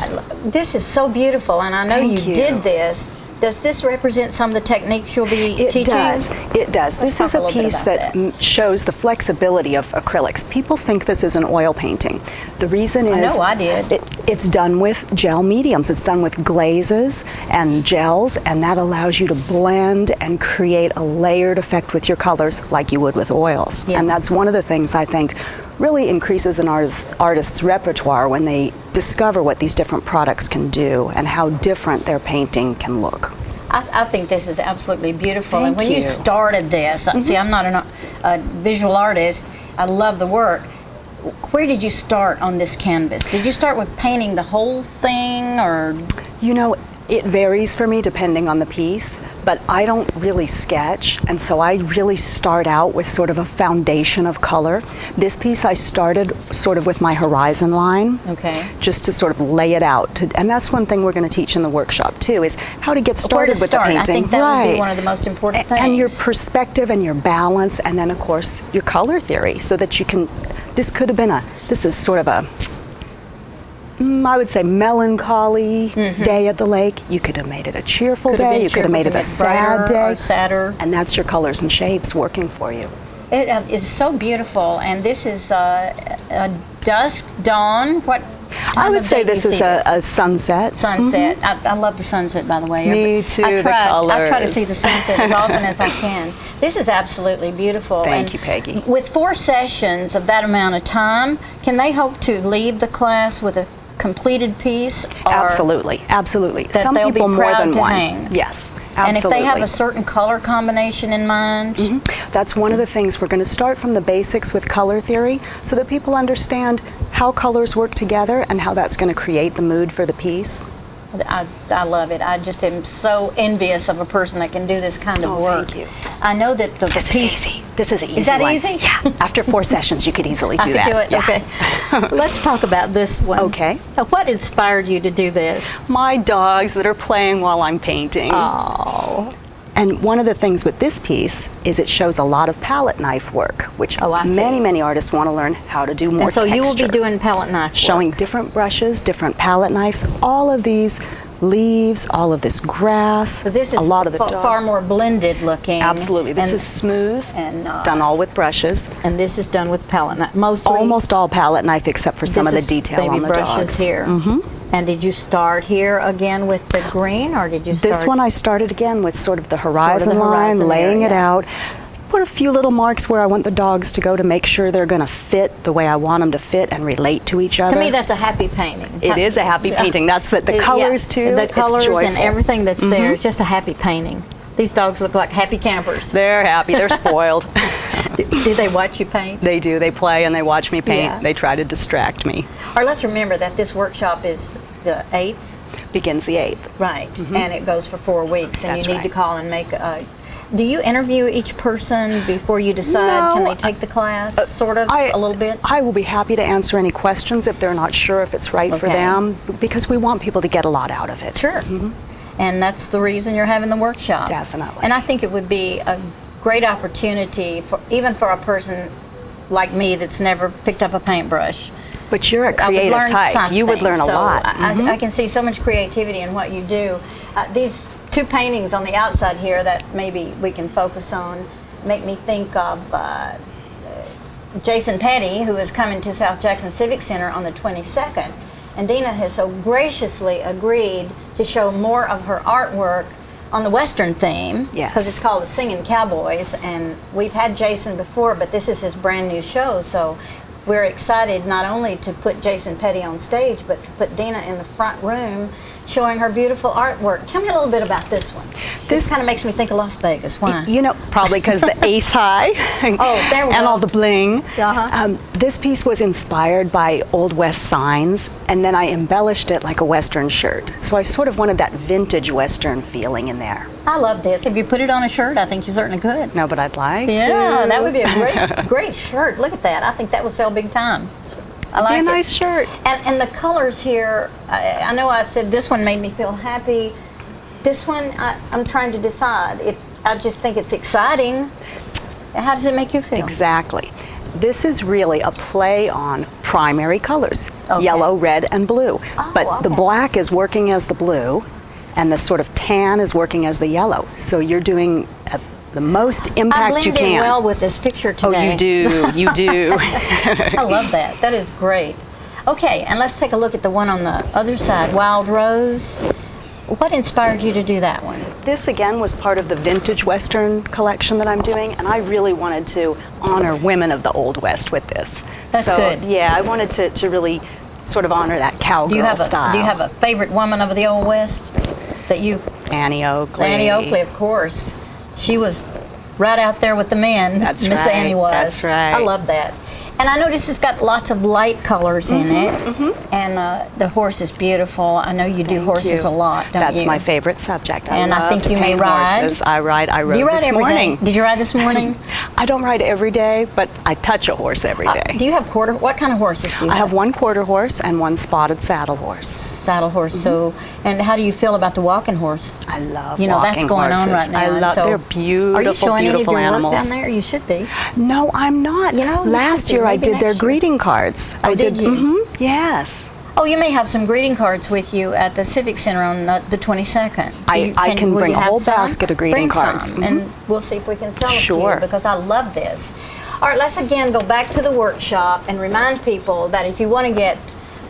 This is so beautiful, and I know Thank you you. did this. Does this represent some of the techniques you'll be It teaching? does. It does. Let's This is talk a little bit piece about that shows the flexibility of acrylics. People think this is an oil painting. The reason I is know, I did. It's done with gel mediums. It's done with glazes and gels, and that allows you to blend and create a layered effect with your colors like you would with oils. And that's one of the things I think really increases an artist's repertoire when they discover what these different products can do and how different their painting can look. I think this is absolutely beautiful. Thank and when you you. started this, see, I'm not a visual artist. I love the work. Where did you start on this canvas? Did you start with painting the whole thing, or? You know, it varies for me depending on the piece, but I don't really sketch, and so I really start out with sort of a foundation of color. This piece I started sort of with my horizon line, just to sort of lay it out. And that's one thing we're going to teach in the workshop too, is how to get started with the painting. I think that would be one of the most important things. And your perspective and your balance, and then of course your color theory, so that you can, this could have been this is sort of a, I would say, melancholy day at the lake. You could have made it a cheerful day. You could have made it a sad day. Sadder. And that's your colors and shapes working for you. It is so beautiful, and this is a dusk, dawn. What? I would say this is a sunset. Sunset. I love the sunset, by the way. Me too, the I try to colors. see the sunset as often as I can. This is absolutely beautiful. Thank And you, Peggy. With 4 sessions of that amount of time, can they hope to leave the class with a completed piece? Or Absolutely, absolutely. that Some they'll be people more proud than to one. hang? Yes, And absolutely. if they have a certain color combination in mind? That's one of the things. We're going to start from the basics with color theory so that people understand how colors work together and how that's going to create the mood for the piece. I love it. I just am so envious of a person that can do this kind of work. Thank you. I know that the This piece... is easy. This is an easy Is that one. easy? Yeah. After 4 sessions, you could easily do that. I could do it? Yeah. Okay. Let's talk about this one. Okay. Now, what inspired you to do this? My dogs that are playing while I'm painting. Oh. And one of the things with this piece is it shows a lot of palette knife work, which many artists want to learn how to do more And so you will be texture. doing palette knife work. Showing different brushes, different palette knives, all of these leaves, all of this grass, So this is a lot of the far more blended looking. Absolutely. This and, is smooth and done all with brushes. And this is done with palette knife. Mostly. Almost all palette knife except for some of the This is detail baby on the brushes dogs. here. And did you start here again with the green, or did you start? This one I started again with sort of the horizon line, horizon laying it area. out. Put a few little marks where I want the dogs to go to make sure they're going to fit the way I want them to fit and relate to each other. To me, that's a happy painting. It is a happy painting. That's the colors too. The It's colors and joyful. everything that's there. It's just a happy painting. These dogs look like happy campers. They're happy. They're spoiled. Do they watch you paint? They do. They play and they watch me paint. Yeah. They try to distract me. Or let's remember that this workshop is the 8th. Begins the 8th. Right. And it goes for 4 weeks. And That's you need to right. call and make a... Do you interview each person before you decide can they take the class, sort of, a little bit? I will be happy to answer any questions if they're not sure if it's right for Okay. them, because we want people to get a lot out of it. Sure. And that's the reason you're having the workshop. Definitely. And I think it would be a great opportunity for even for a person like me that's never picked up a paintbrush. But you're a I would creative learn type. You would something. learn a So lot. I can see so much creativity in what you do. These 2 paintings on the outside here that maybe we can focus on make me think of Jason Petty, who is coming to South Jackson Civic Center on the 22nd. And Dina has so graciously agreed to show more of her artwork on the Western theme. Yes. Because it's called the Singing Cowboys. And we've had Jason before, but this is his brand new show. So we're excited not only to put Jason Petty on stage, but to put Dina in the front room showing her beautiful artwork. Tell me a little bit about this one. This kind of makes me think of Las Vegas. Why? You know, probably because the ace high there we and go. all the bling. This piece was inspired by Old West signs, and then I embellished it like a Western shirt. So I sort of wanted that vintage Western feeling in there. I love this. If you put it on a shirt, I think you certainly could. No, but I'd like Yeah, to. that would be a great shirt. Look at that. I think that would sell big time. I like Be a it. nice shirt. And the colors here, I know I've said this one made me feel happy. This one, I'm trying to decide. I just think it's exciting. How does it make you feel? Exactly. This is really a play on primary colors, yellow, red, and blue. But the black is working as the blue, and the sort of tan is working as the yellow. So you're doing the most impact you can. I blend in well with this picture today. Oh, you do. You do. I love that. That is great. Okay, and let's take a look at the one on the other side, Wild Rose. What inspired you to do that one? This again was part of the Vintage Western collection that I'm doing, and I really wanted to honor women of the Old West with this. That's so, good. Yeah, I wanted to really sort of honor that cowgirl style. Do you have a favorite woman of the Old West that you? Annie Oakley. Annie Oakley, of course. She was right out there with the men. That's Miss right. Annie was. That's right. I love that. And I noticed it's got lots of light colors in it, and the horse is beautiful. I know you do horses a lot, don't That's you? my favorite subject. And I love think to you may paint ride. Horses. I ride Do you ride this every morning. day? Did you ride this morning? I don't ride every day, but I touch a horse every day. Do you have what kind of horses do you have? I have one quarter horse and one spotted saddle horse. Saddle horse. So, and how do you feel about the walking horse? I love You know, that's walking going on horses. right now. I and love. so They're beautiful, Are you showing beautiful any of your animals. work down there? You should be. No, I'm not. You know, last year I did their greeting cards. Oh, did you? Yes. Oh, you may have some greeting cards with you at the Civic Center on the 22nd. I can will bring you a have whole some? basket of greeting Bring cards. some, and we'll see if we can sell them Sure. to you, because I love this. All right, let's again go back to the workshop and remind people that if you want to get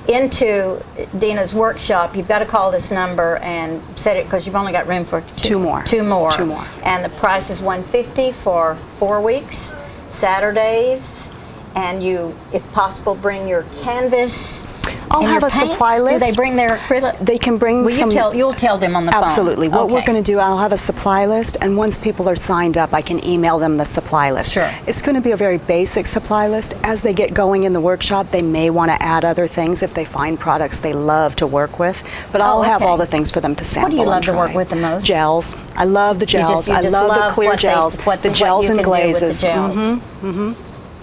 into Dina's workshop, you've got to call this number and set it, because you've only got room for two more. And the price is $150 for 4 weeks, Saturdays, and you, if possible, bring your canvas. I'll and have your a paints. supply list. Do they bring their acrylic? They can bring some. You'll tell them on the phone. Absolutely. What we're Okay. going to do, I'll have a supply list, and once people are signed up, I can email them the supply list. Sure. It's going to be a very basic supply list. As they get going in the workshop, they may want to add other things if they find products they love to work with. But I'll have all the things for them to sample. What do you love and to try. work with the most? Gels. I love the gels. You I just love the clear what gels. The gels and glazes.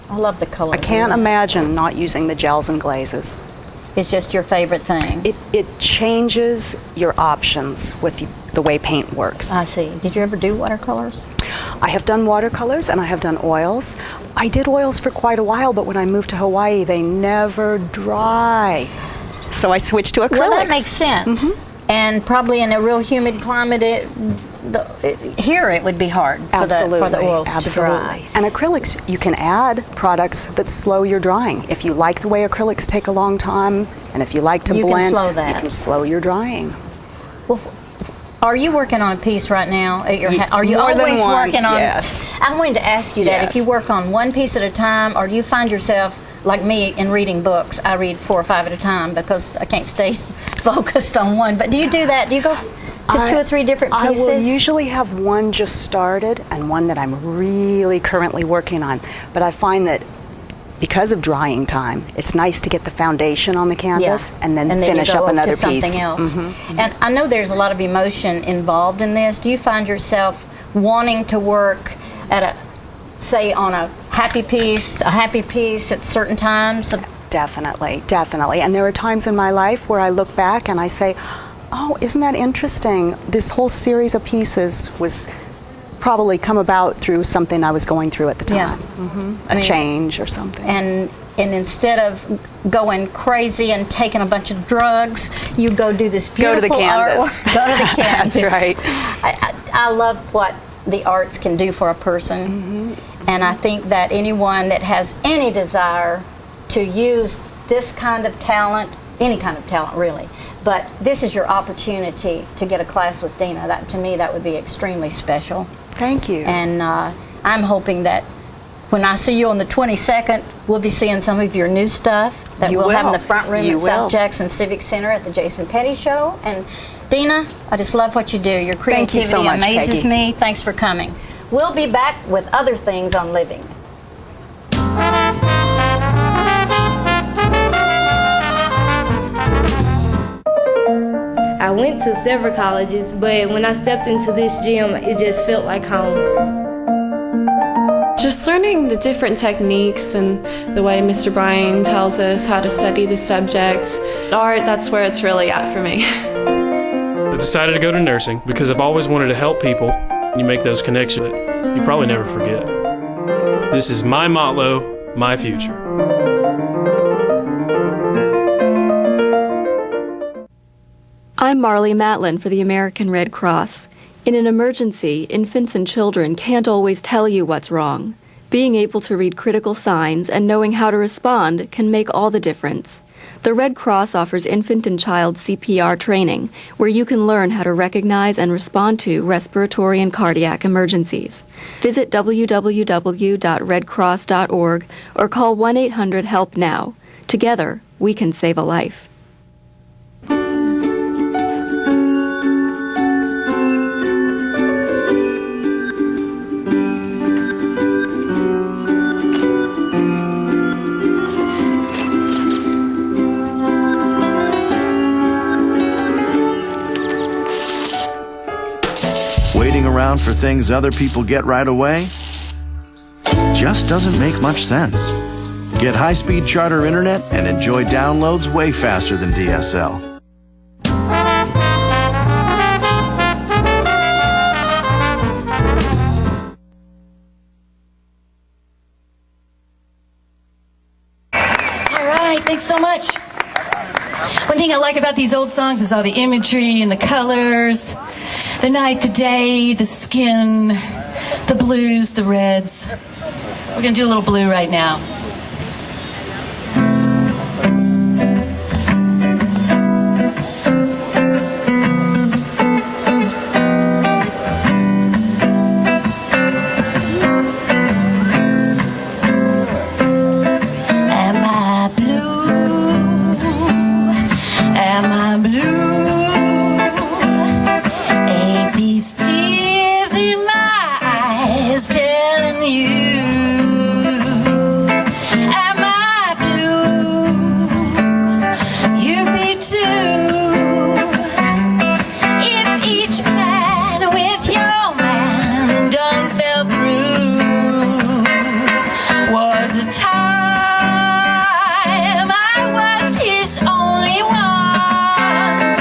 I love the colors. I can't imagine not using the gels and glazes. It's just your favorite thing. It changes your options with the way paint works. I see. Did you ever do watercolors? I have done watercolors and I have done oils. I did oils for quite a while, but when I moved to Hawaii, they never dry. So I switched to acrylics. Well, that makes sense. And probably in a real humid climate, here it would be hard for the oils to dry. And acrylics, you can add products that slow your drying. If you like the way acrylics take a long time, and if you like to You can blend, slow that. you can slow your drying. Well, are you working on a piece right now at your Are you More than always one, working on? yes. I wanted to ask you that Yes. if you work on one piece at a time, or do you find yourself like me in reading books? I read 4 or 5 at a time because I can't stay focused on one. But do you do that? Do you go to 2 or 3 different pieces? I will usually have one just started and one that I'm really currently working on. But I find that because of drying time, it's nice to get the foundation on the canvas and then finish you go up another to piece. something else. And I know there's a lot of emotion involved in this. Do you find yourself wanting to work at say on a happy piece at certain times? Definitely, definitely. And there are times in my life where I look back and I say, oh, isn't that interesting? This whole series of pieces was probably come about through something I was going through at the time. A change or something. And instead of going crazy and taking a bunch of drugs, you go do this beautiful Go to the canvas. artwork. Go to the canvas. That's right. I love what the arts can do for a person. And I think that anyone that has any desire to use this kind of talent, any kind of talent really, but this is your opportunity to get a class with Dina. That, to me, that would be extremely special. Thank you. And I'm hoping that when I see you on the 22nd, we'll be seeing some of your new stuff that we'll have in the front room at South Jackson Civic Center at the Jason Petty Show. And Dina, I just love what you do. Your creativity Thank you so much, amazes Peggy. me. Thanks for coming. We'll be back with other things on living. I went to several colleges, but when I stepped into this gym, it just felt like home. Just learning the different techniques and the way Mr. Bryan tells us how to study the subject. Art, that's where it's really at for me. I decided to go to nursing because I've always wanted to help people. You make those connections that you probably never forget. This is my motto, my future. I'm Marley Matlin for the American Red Cross. In an emergency, infants and children can't always tell you what's wrong. Being able to read critical signs and knowing how to respond can make all the difference. The Red Cross offers infant and child CPR training, where you can learn how to recognize and respond to respiratory and cardiac emergencies. Visit www.redcross.org or call 1-800-HELP-NOW. Together, we can save a life. Waiting around for things other people get right away just doesn't make much sense. Get high-speed Charter internet and enjoy downloads way faster than DSL. All right, thanks so much. One thing I like about these old songs is all the imagery and the colors. The night, the day, the skin, the blues, the reds. We're going to do a little blue right now. Am I blue? Am I blue? These tears in my eyes telling you, am I blue? You be too. If each plan with your man done fell through, was a time I was his only one,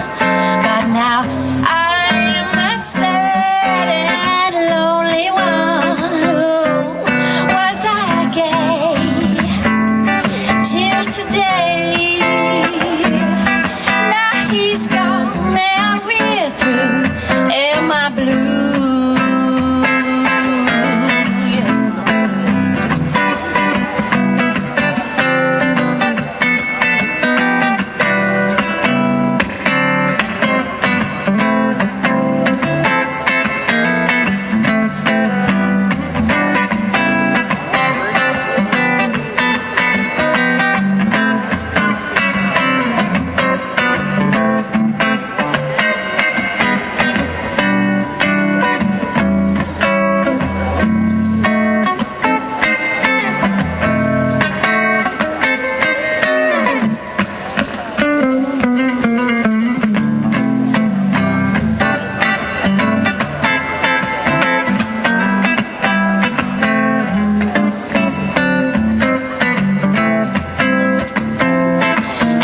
but now I'm the sad and lonely one. Oh, was I gay till today? Now he's gone and we're through. Am I blue?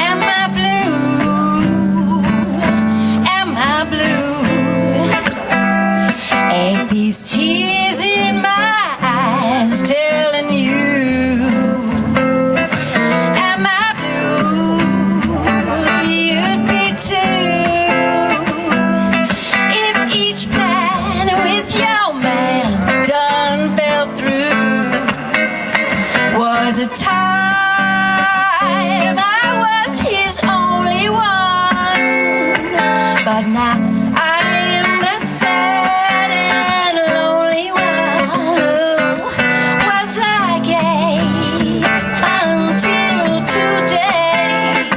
Am I blue? Am I blue? Ain't these tears in my eyes telling you? Am I blue? You'd be too. If each plan with your man done fell through, was a time I was his only one, but now I'm the sad and lonely one. Oh, was I gay until today?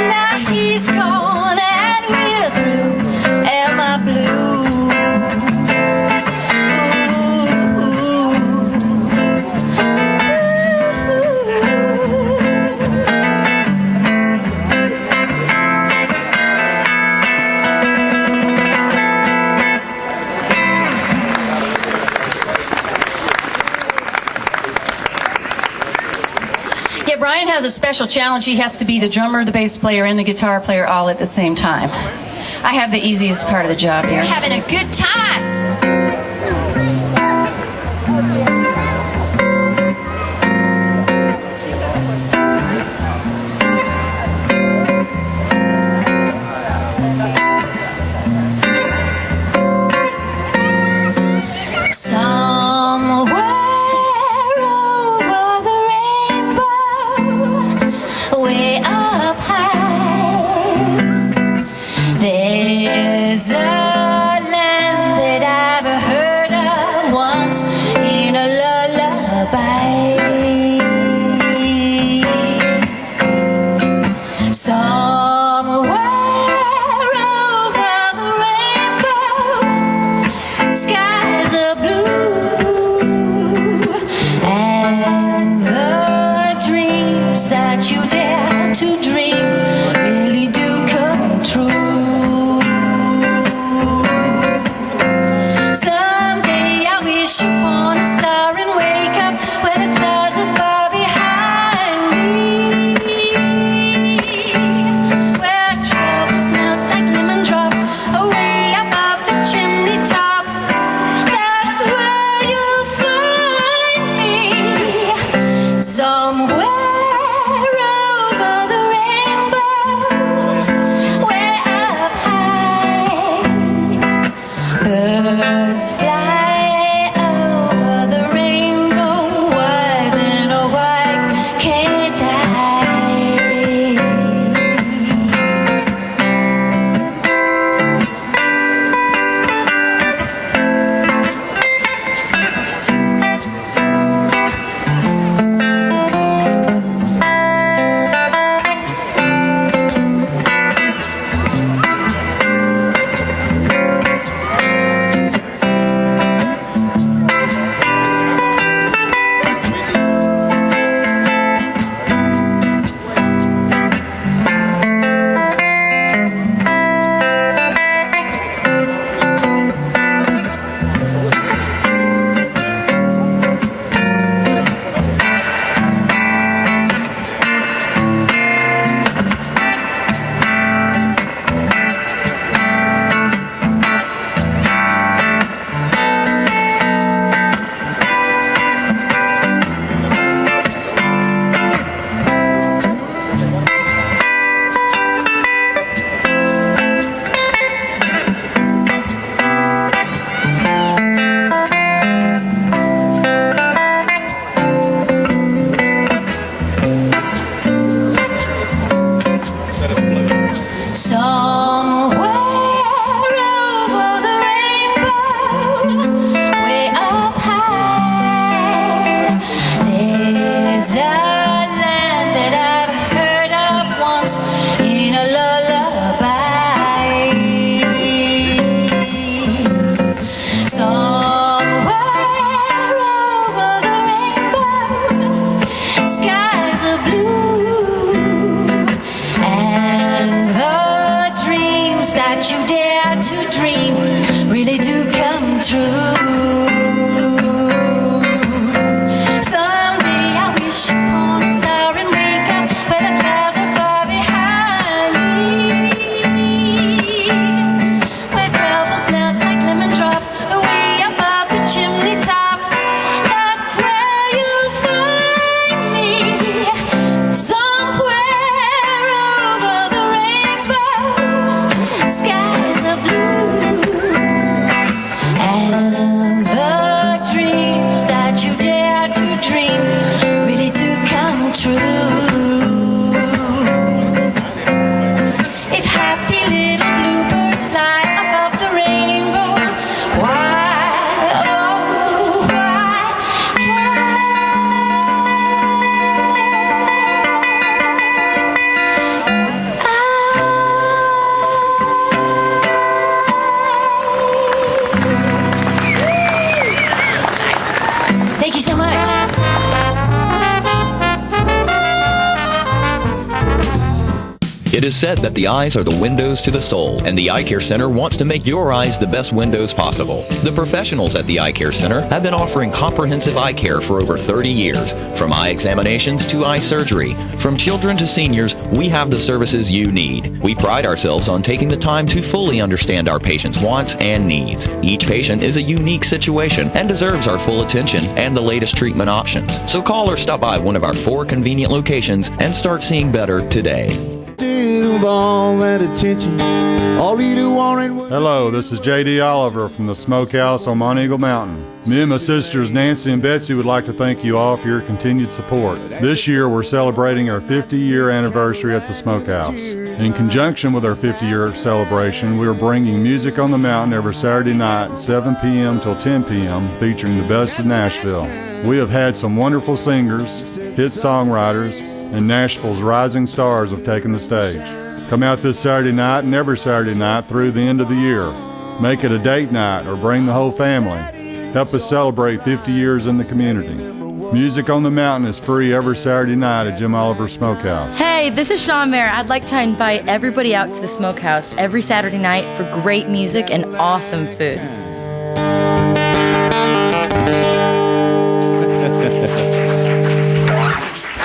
Now he's gone and we're through. Am I blue? Ooh. Brian has a special challenge. He has to be the drummer, the bass player, and the guitar player all at the same time. I have the easiest part of the job here. We're having a good time. There's a land that I've heard of once in a lullaby. Somewhere over the rainbow, skies are blue, and the dreams that you dare to dream really do come true. Upon a star and wake up where the clouds are far behind me, where troubles melt like lemon drops away above the chimney tops. That's where you'll find me, somewhere over the rainbow, way up high. Birds fly that you dare to dream really do come true. Someday I wish upon a star and wake up where the clouds are far behind me, where troubles melt like lemon drops away above the chimney tops. That's where you'll find me, somewhere over the rainbow. Skies are blue, and the dreams that you dare to dream really do come true. If happy little bluebirds fly above the rainbow, why, oh, why Thank you so much. It is said that the eyes are the windows to the soul, and the Eye Care Center wants to make your eyes the best windows possible. The professionals at the Eye Care Center have been offering comprehensive eye care for over 30 years. From eye examinations to eye surgery, from children to seniors, we have the services you need. We pride ourselves on taking the time to fully understand our patients' wants and needs. Each patient is a unique situation and deserves our full attention and the latest treatment options. So call or stop by one of our 4 convenient locations and start seeing better today. Hello, this is J.D. Oliver from the Smokehouse on Mount Eagle Mountain. Me and my sisters Nancy and Betsy would like to thank you all for your continued support. This year we're celebrating our 50-year anniversary at the Smokehouse. In conjunction with our 50-year celebration, we are bringing Music on the Mountain every Saturday night, 7 p.m. till 10 p.m., featuring the best of Nashville. We have had some wonderful singers, hit songwriters, and Nashville's rising stars have taken the stage. Come out this Saturday night and every Saturday night through the end of the year. Make it a date night or bring the whole family. Help us celebrate 50 years in the community. Music on the Mountain is free every Saturday night at Jim Oliver Smokehouse. Hey, this is Sean Mayer. I'd like to invite everybody out to the Smokehouse every Saturday night for great music and awesome food.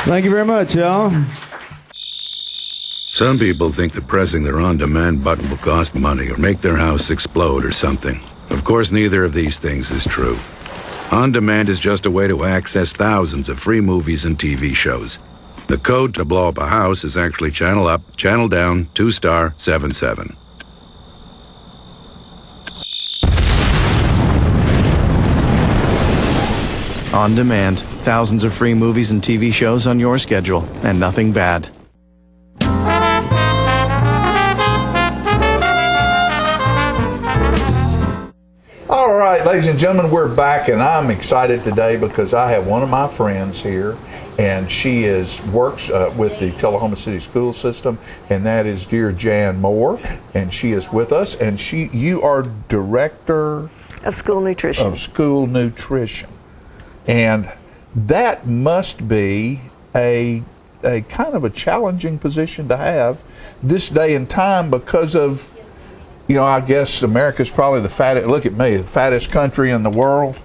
Thank you very much, y'all. Some people think that pressing their on-demand button will cost money or make their house explode or something. Of course, neither of these things is true. On-demand is just a way to access thousands of free movies and TV shows. The code to blow up a house is actually channel up, channel down, 2*77. On demand, thousands of free movies and TV shows on your schedule, and nothing bad. All right, ladies and gentlemen, we're back, and I'm excited today because I have one of my friends here, and she works with the Tullahoma City School System, and that is dear Jan Moore, and she is with us, and you are Director of School Nutrition. Of School Nutrition. And that must be a kind of a challenging position to have this day and time because of, I guess America's probably the fattest country in the world.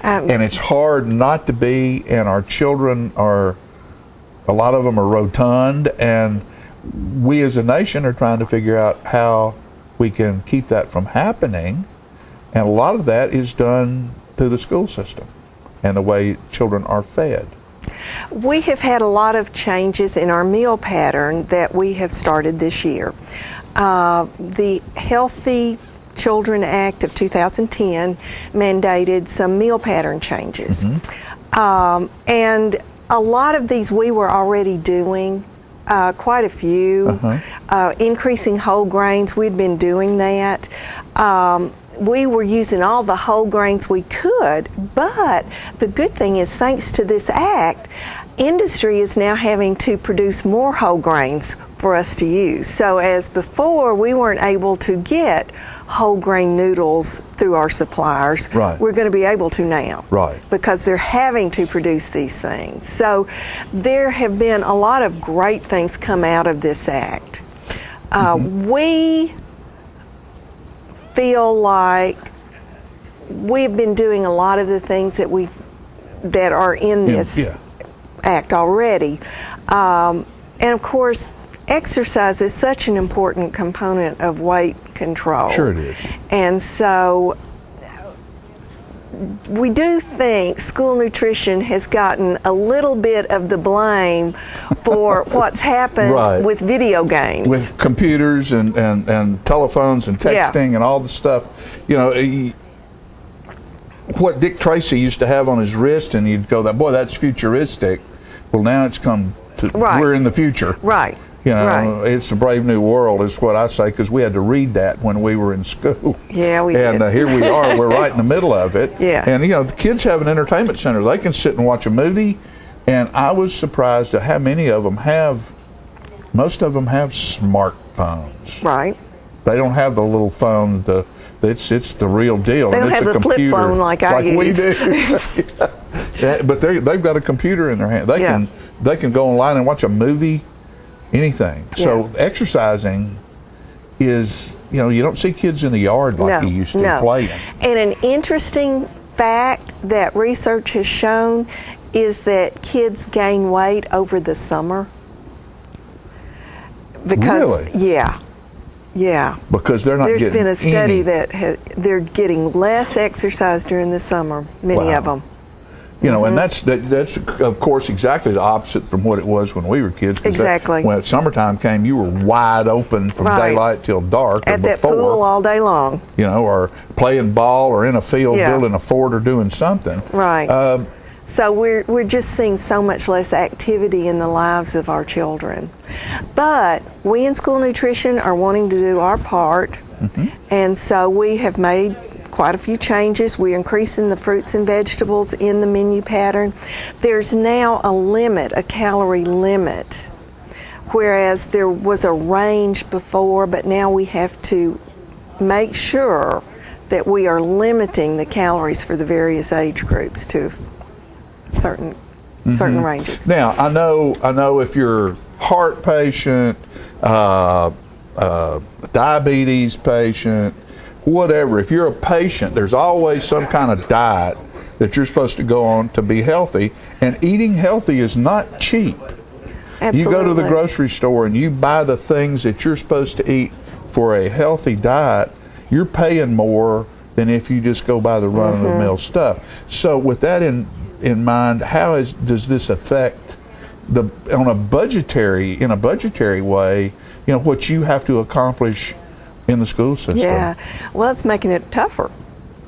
And it's hard not to be, and our children a lot of them are rotund, and we as a nation are trying to figure out how we can keep that from happening. And a lot of that is done through the school system and the way children are fed. We have had a lot of changes in our meal pattern that we have started this year. The Healthy Children Act of 2010 mandated some meal pattern changes. And a lot of these we were already doing, quite a few. Increasing whole grains, we'd been doing that. We were using all the whole grains we could, but the good thing is, thanks to this act, industry is now having to produce more whole grains for us to use. So as before, we weren't able to get whole grain noodles through our suppliers. Right. We're going to be able to now. Right. Because they're having to produce these things. So there have been a lot of great things come out of this act. We feel like we've been doing a lot of the things that are in this act already. And of course, exercise is such an important component of weight control. Sure it is. And so we do think school nutrition has gotten a little bit of the blame for what's happened with video games. With computers and telephones and texting and all the stuff. What Dick Tracy used to have on his wrist, and you'd go, boy, that's futuristic. Well, now it's come to, we're in the future. Right. It's a brave new world is what I say, because we had to read that when we were in school. Yeah, we did. And here we are, we're right in the middle of it. Yeah. And the kids have an entertainment center. They can sit and watch a movie, and I was surprised at how many of them most of them have smartphones. Right. They don't have the little phone, it's the real deal. They don't have the flip phone like I use. We do. But they've got a computer in their hand. They can go online and watch a movie anything. So exercising is, you don't see kids in the yard like you used to playing. And an interesting fact that research has shown is that kids gain weight over the summer. Because, yeah. Because they're not There's getting been a study any. that they're getting less exercise during the summer, many of them. And that's of course exactly the opposite from what it was when we were kids. Exactly. When summertime came, you were wide open from daylight till dark. At that pool all day long. Or playing ball or in a field building a fort or doing something. Right. So we're just seeing so much less activity in the lives of our children. But we in School Nutrition are wanting to do our part, and so we have made quite a few changes. We're increasing the fruits and vegetables in the menu pattern. There's now a calorie limit, whereas there was a range before, but now we have to make sure that we are limiting the calories for the various age groups to certain ranges. Now, I know if you're heart patient, diabetes patient, whatever, if you're a patient, there's always some kind of diet that you're supposed to go on to be healthy, and eating healthy is not cheap. Absolutely. You go to the grocery store and you buy the things that you're supposed to eat for a healthy diet, you're paying more than if you just go buy the run-of-the-mill stuff. So with that in mind, does this affect in a budgetary way, what you have to accomplish in the school system? Yeah, well, it's making it tougher.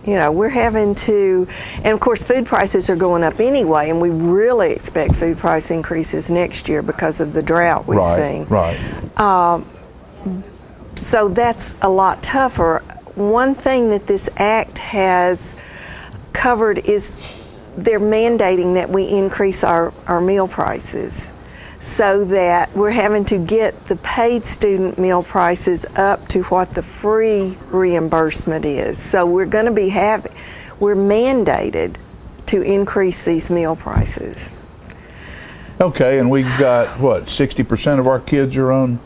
We're having to, and of course food prices are going up anyway, and we really expect food price increases next year because of the drought we've seen. Right. So that's a lot tougher. One thing that this act has covered is they're mandating that we increase our meal prices, so that we're having to get the paid student meal prices up to what the free reimbursement is. So we're going to we're mandated to increase these meal prices. Okay, and we've got, 60% of our kids are on?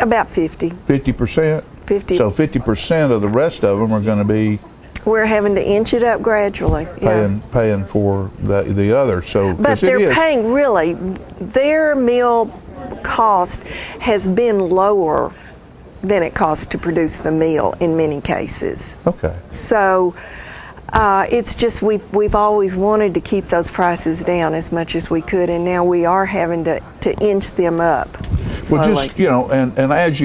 About 50. 50%? 50. So 50% of the rest of them are going to be we're having to inch it up gradually. Paying for the other. But they're paying, really, their meal cost has been lower than it costs to produce the meal in many cases. Okay. So it's just we've always wanted to keep those prices down as much as we could, and now we are having to inch them up slowly. Well, just, and as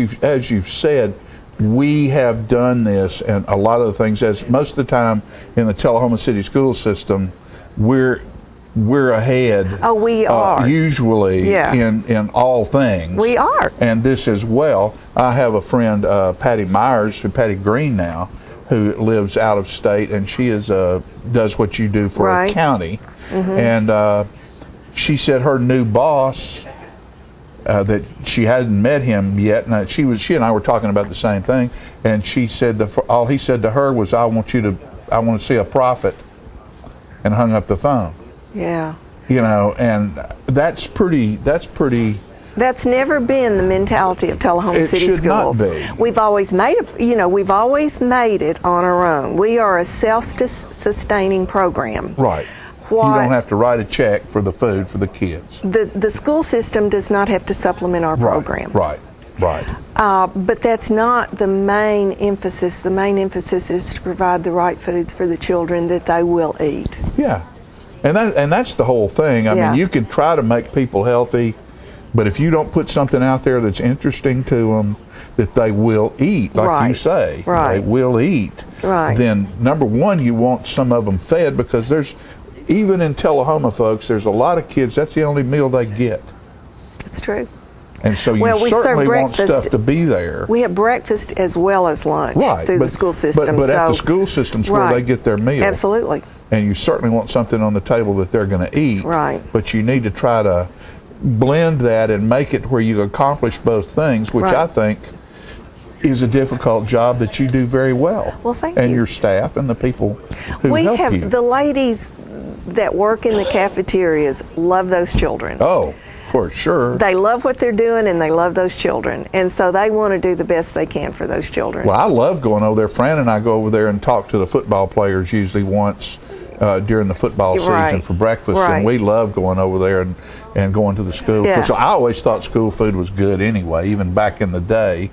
you've said, we have done this, and a lot of the things, as most of the time in the Tullahoma City school system, we're ahead. Oh, we are. Usually in all things. We are. And this as well. I have a friend, Patty Green now, who lives out of state, and she does what you do for a county. And she said her new boss, that she hadn't met him yet, and she and I were talking about the same thing, and she said all he said to her was, I want to see a profit, and hung up the phone. Yeah. And that's pretty. That's never been the mentality of Tullahoma City Schools. Not be. We've always made it on our own. We are a self-sustaining program. Right. You don't have to write a check for the food for the kids. The school system does not have to supplement our program. Right. But that's not the main emphasis. The main emphasis is to provide the right foods for the children that they will eat. Yeah. And that's the whole thing. I mean, you can try to make people healthy, but if you don't put something out there that's interesting to them, that they will eat, like you say, they will eat, then number one, you want some of them fed, because even in Tullahoma, folks, there's a lot of kids, that's the only meal they get. It's true. And so you certainly want stuff to be there. We have breakfast as well as lunch through the school system. But at the school system's where they get their meal. Absolutely. And you certainly want something on the table that they're going to eat. Right. But you need to try to blend that and make it where you accomplish both things, which I think is a difficult job that you do very well. Well, thank you. And your staff and the people who help you. The ladies that work in the cafeterias love those children. Oh, For sure. They love what they're doing, and they love those children, and so they want to do the best they can for those children. Well, I love going over there. Fran and I go over there and talk to the football players usually once during the football season for breakfast, and we love going over there and going to the school. Yeah. Because I always thought school food was good anyway, even back in the day.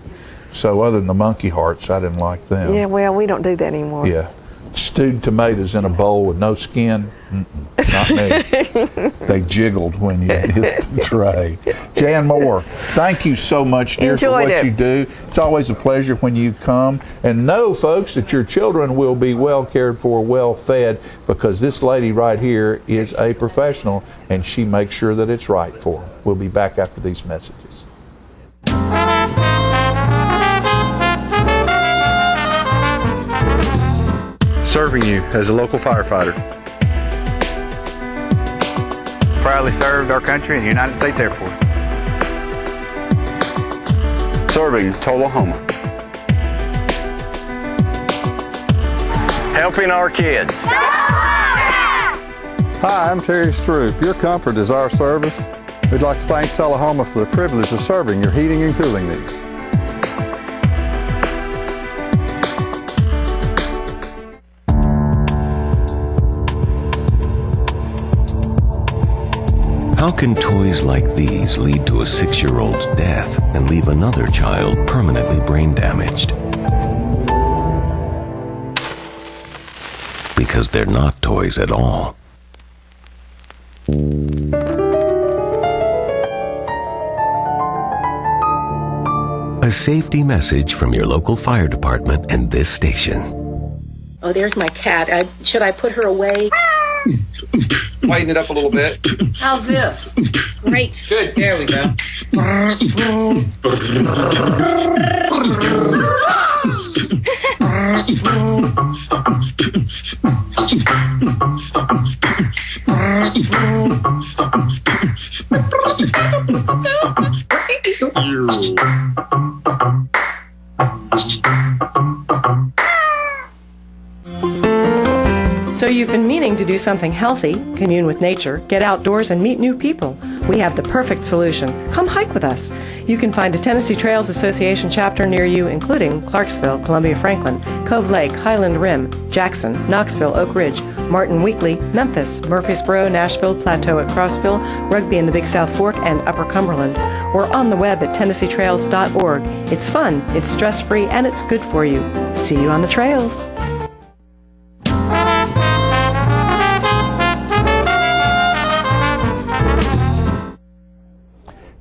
So other than the monkey hearts, I didn't like them. Yeah, well, we don't do that anymore. Yeah. Stewed tomatoes in a bowl with no skin, not me. They jiggled when you hit the tray. Jan Moore, thank you so much, dear, for what you do. It's always a pleasure when you come. And know, folks, that your children will be well cared for, well fed, because this lady right here is a professional, and she makes sure that it's right for them. We'll be back after these messages. Serving you as a local firefighter. Proudly served our country in the United States Air Force. Serving Tullahoma. Helping our kids. Hi, I'm Terry Stroop. Your comfort is our service. We'd like to thank Tullahoma for the privilege of serving your heating and cooling needs. How can toys like these lead to a 6-year-old's death and leave another child permanently brain damaged? Because they're not toys at all. A safety message from your local fire department and this station. Oh, there's my cat. Should I put her away? Lighten it up a little bit. How's this? Great. Good. There we go. So you've been meaning to do something healthy, commune with nature, get outdoors, and meet new people. We have the perfect solution. Come hike with us. You can find a Tennessee Trails Association chapter near you, including Clarksville, Columbia Franklin, Cove Lake, Highland Rim, Jackson, Knoxville, Oak Ridge, Martin Weakley, Memphis, Murfreesboro, Nashville, Plateau at Crossville, Rugby in the Big South Fork, and Upper Cumberland. We're on the web at TennesseeTrails.org. It's fun, it's stress-free, and it's good for you. See you on the trails.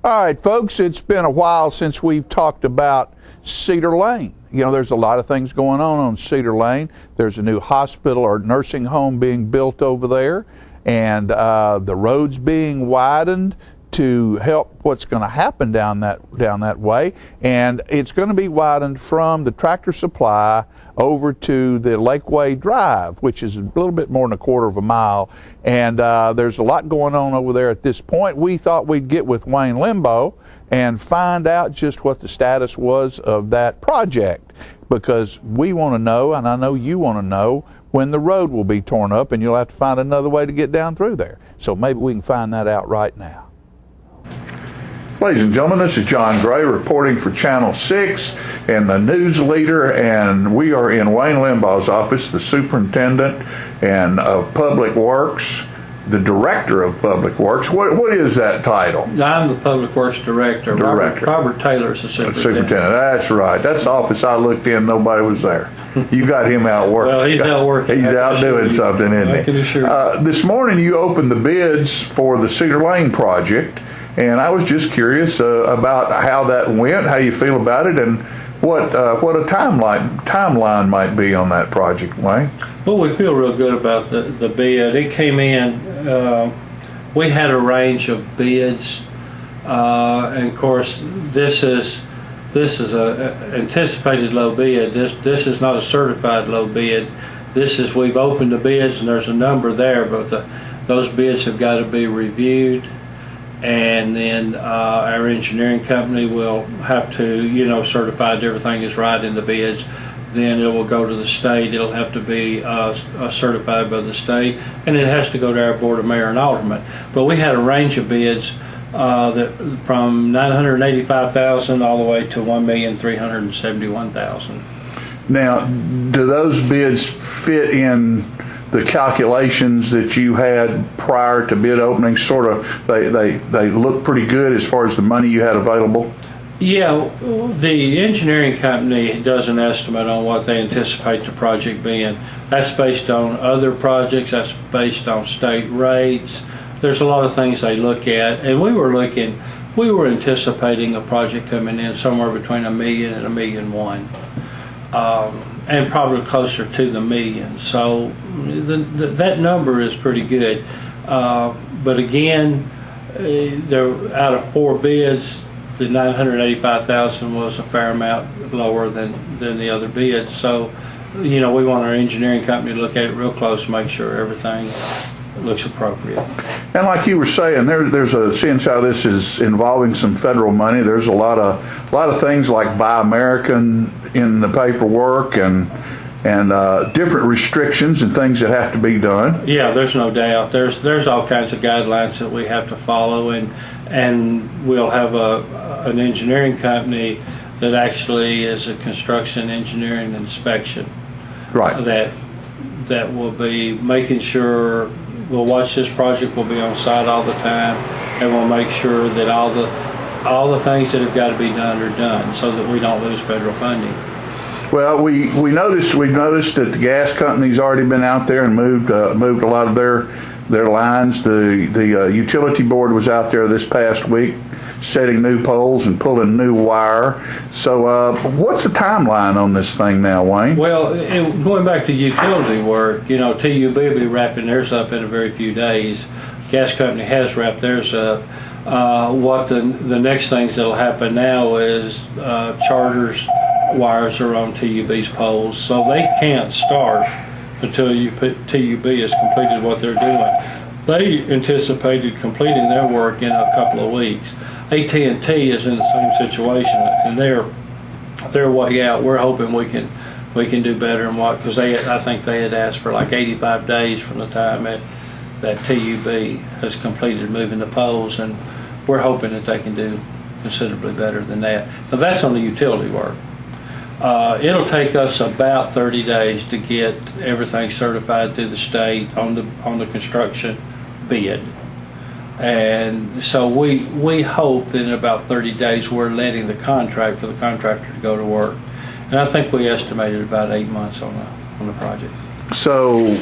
All right, folks, it's been a while since we've talked about Cedar Lane. You know, there's a lot of things going on Cedar Lane. There's a new hospital or nursing home being built over there, and the road's being widened to help what's going to happen down that way. And it's going to be widened from the Tractor Supply over to the Lakeway Drive, which is a little bit more than a quarter of a mile. And there's a lot going on over there at this point. We thought we'd get with Wayne Limbaugh and find out just what the status was of that project, because we want to know, and I know you want to know, when the road will be torn up and you'll have to find another way to get down through there. So maybe we can find that out right now. Ladies and gentlemen, this is John Gray reporting for Channel 6 and the News Leader, and we are in Wayne Limbaugh's office, the Superintendent of Public Works, the Director of Public Works. What is that title? I'm the Public Works Director. Robert Taylor's the Superintendent. That's right. That's the office I looked in. Nobody was there. You got him out working. Well, he's out working. He's out doing something, isn't he? I can assure you. This morning you opened the bids for the Cedar Lane project, and I was just curious about how that went, how you feel about it, and what a timeline might be on that project, Wayne. Well, we feel real good about the bid. It came in, we had a range of bids, and of course this is a anticipated low bid. This is not a certified low bid. We've opened the bids and there's a number there, but those bids have got to be reviewed, and then our engineering company will have to certify that everything is right in the bids. Then it will go to the state. It'll have to be certified by the state, and it has to go to our Board of Mayor and Aldermen. But we had a range of bids from $985,000 all the way to $1,371,000. Now, do those bids fit in the calculations that you had prior to bid opening? Sort of, they look pretty good as far as the money you had available? Yeah, the engineering company does an estimate on what they anticipate the project being. That's based on other projects, that's based on state rates. There's a lot of things they look at, and we were anticipating a project coming in somewhere between $1 million and $1.1 million. And probably closer to the $1 million. So that number is pretty good. But again, out of 4 bids, the $985,000 was a fair amount lower than the other bids. So, we want our engineering company to look at it real close to make sure everything looks appropriate. And like you were saying, there's a sense how this is involving some federal money. There's a lot of things like Buy American in the paperwork and different restrictions and things that have to be done. Yeah, there's no doubt. There's all kinds of guidelines that we have to follow, and we'll have an engineering company that actually is a construction engineering inspection. Right. That will be making sure. We'll watch this project. We'll be on site all the time, and we'll make sure that all the things that have got to be done are done, so that we don't lose federal funding. Well, we've noticed that the gas company's already been out there and moved a lot of their lines. The utility board was out there this past week, setting new poles and pulling new wire. So, what's the timeline on this thing now, Wayne? Well, going back to utility work, TUB will be wrapping theirs up in a very few days. Gas company has wrapped theirs up. What the next things that'll happen now is Charter's wires are on TUB's poles, so they can't start until TUB has completed what they're doing. They anticipated completing their work in a couple of weeks. AT&T is in the same situation, and they're way out. We're hoping we can do better and because I think they had asked for like 85 days from the time that TUB has completed moving the poles, and we're hoping that they can do considerably better than that. Now that's on the utility work. It'll take us about 30 days to get everything certified through the state on the construction bid. And so we hope that in about 30 days we're letting the contract for the contractor to go to work. And I think we estimated about 8 months on the project. So,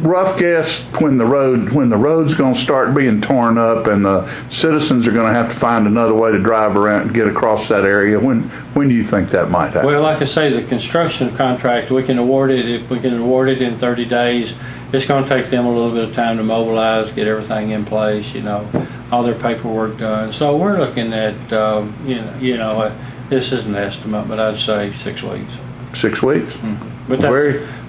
rough guess when the road's going to start being torn up and the citizens are going to have to find another way to drive around and get across that area. When do you think that might happen? Well, like I say, the construction contract, we can award it if we can award it in 30 days. It's going to take them a little bit of time to mobilize, get everything in place, all their paperwork done. So we're looking at, this is an estimate, but I'd say 6 weeks. 6 weeks? Mm-hmm. But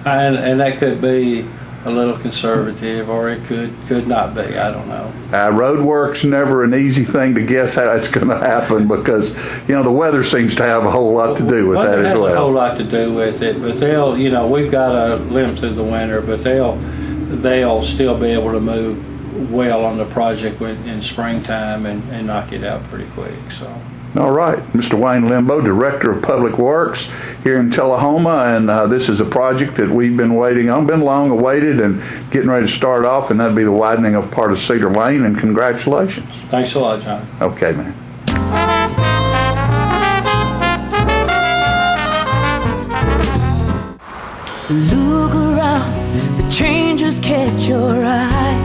and that could be a little conservative, or it could not be. I don't know. Road work's never an easy thing to guess how it's going to happen because the weather seems to have a whole lot to do with that as well. It has a whole lot to do with it, but they'll we've got to limp through the winter, but they'll still be able to move well on the project in springtime and knock it out pretty quick. So. All right, Mr. Wayne Limbo, Director of Public Works here in Tullahoma, and this is a project that we've been waiting on, been long awaited and getting ready to start off, and that'd be the widening of part of Cedar Lane, and congratulations. Thanks a lot, John. Okay, man. Look around, the changes catch your eye,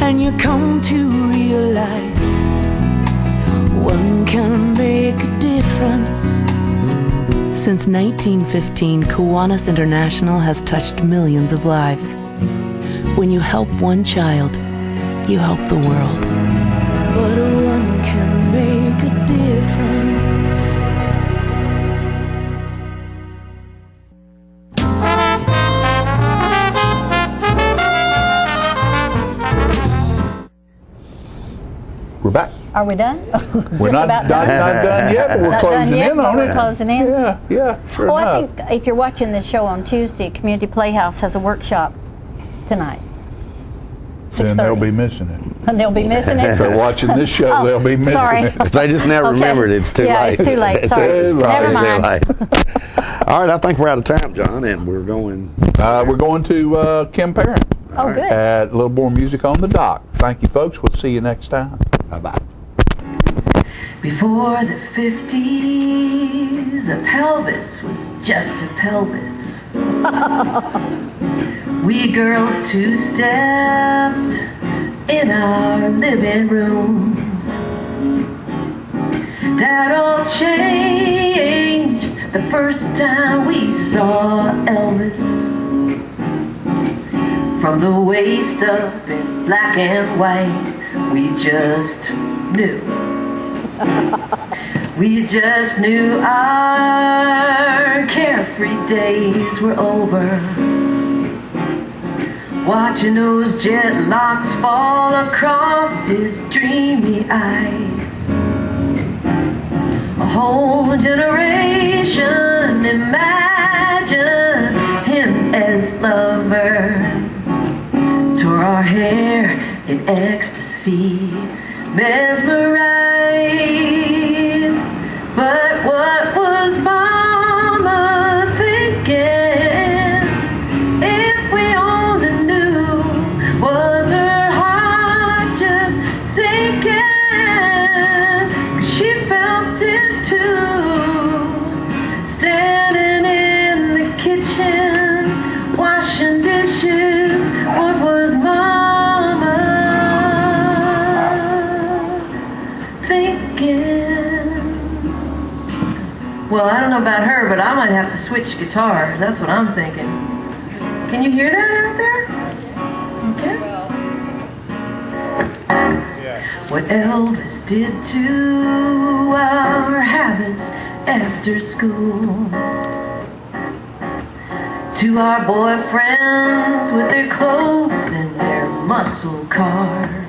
and you come to realize one can make a difference. Since 1915, Kiwanis International has touched millions of lives. When you help one child, you help the world. But one can make a difference. We're back. Are we done? We're not done yet, but we're closing in on it. We're closing in? Yeah, sure enough. I think if you're watching this show on Tuesday, Community Playhouse has a workshop tonight. Then they'll be missing it. And they'll be missing it? If they're watching this show, they'll be missing sorry. it. If they just now remembered, it's too late. It's too late. Sorry. Never mind. All right, I think we're out of time, John, and we're going. We're going to Kim Parent. Oh, good. At A Little More Music on the Dock. Thank you, folks. We'll see you next time. Bye-bye. Before the 50s, a pelvis was just a pelvis. We girls two-stepped in our living rooms. That all changed the first time we saw Elvis. From the waist up in black and white, we just knew. We just knew our carefree days were over. Watching those jet locks fall across his dreamy eyes. A whole generation imagined him as lover. Tore our hair in ecstasy, mesmerized. But what was Mama thinking? If we only knew, was her heart just sinking? 'Cause she felt it too, standing in the kitchen, washing dishes. What was Mama thinking? Well, I don't know about her, but I might have to switch guitars. That's what I'm thinking. Can you hear that out there? Okay. What Elvis did to our habits after school, to our boyfriends with their clothes and their muscle cars.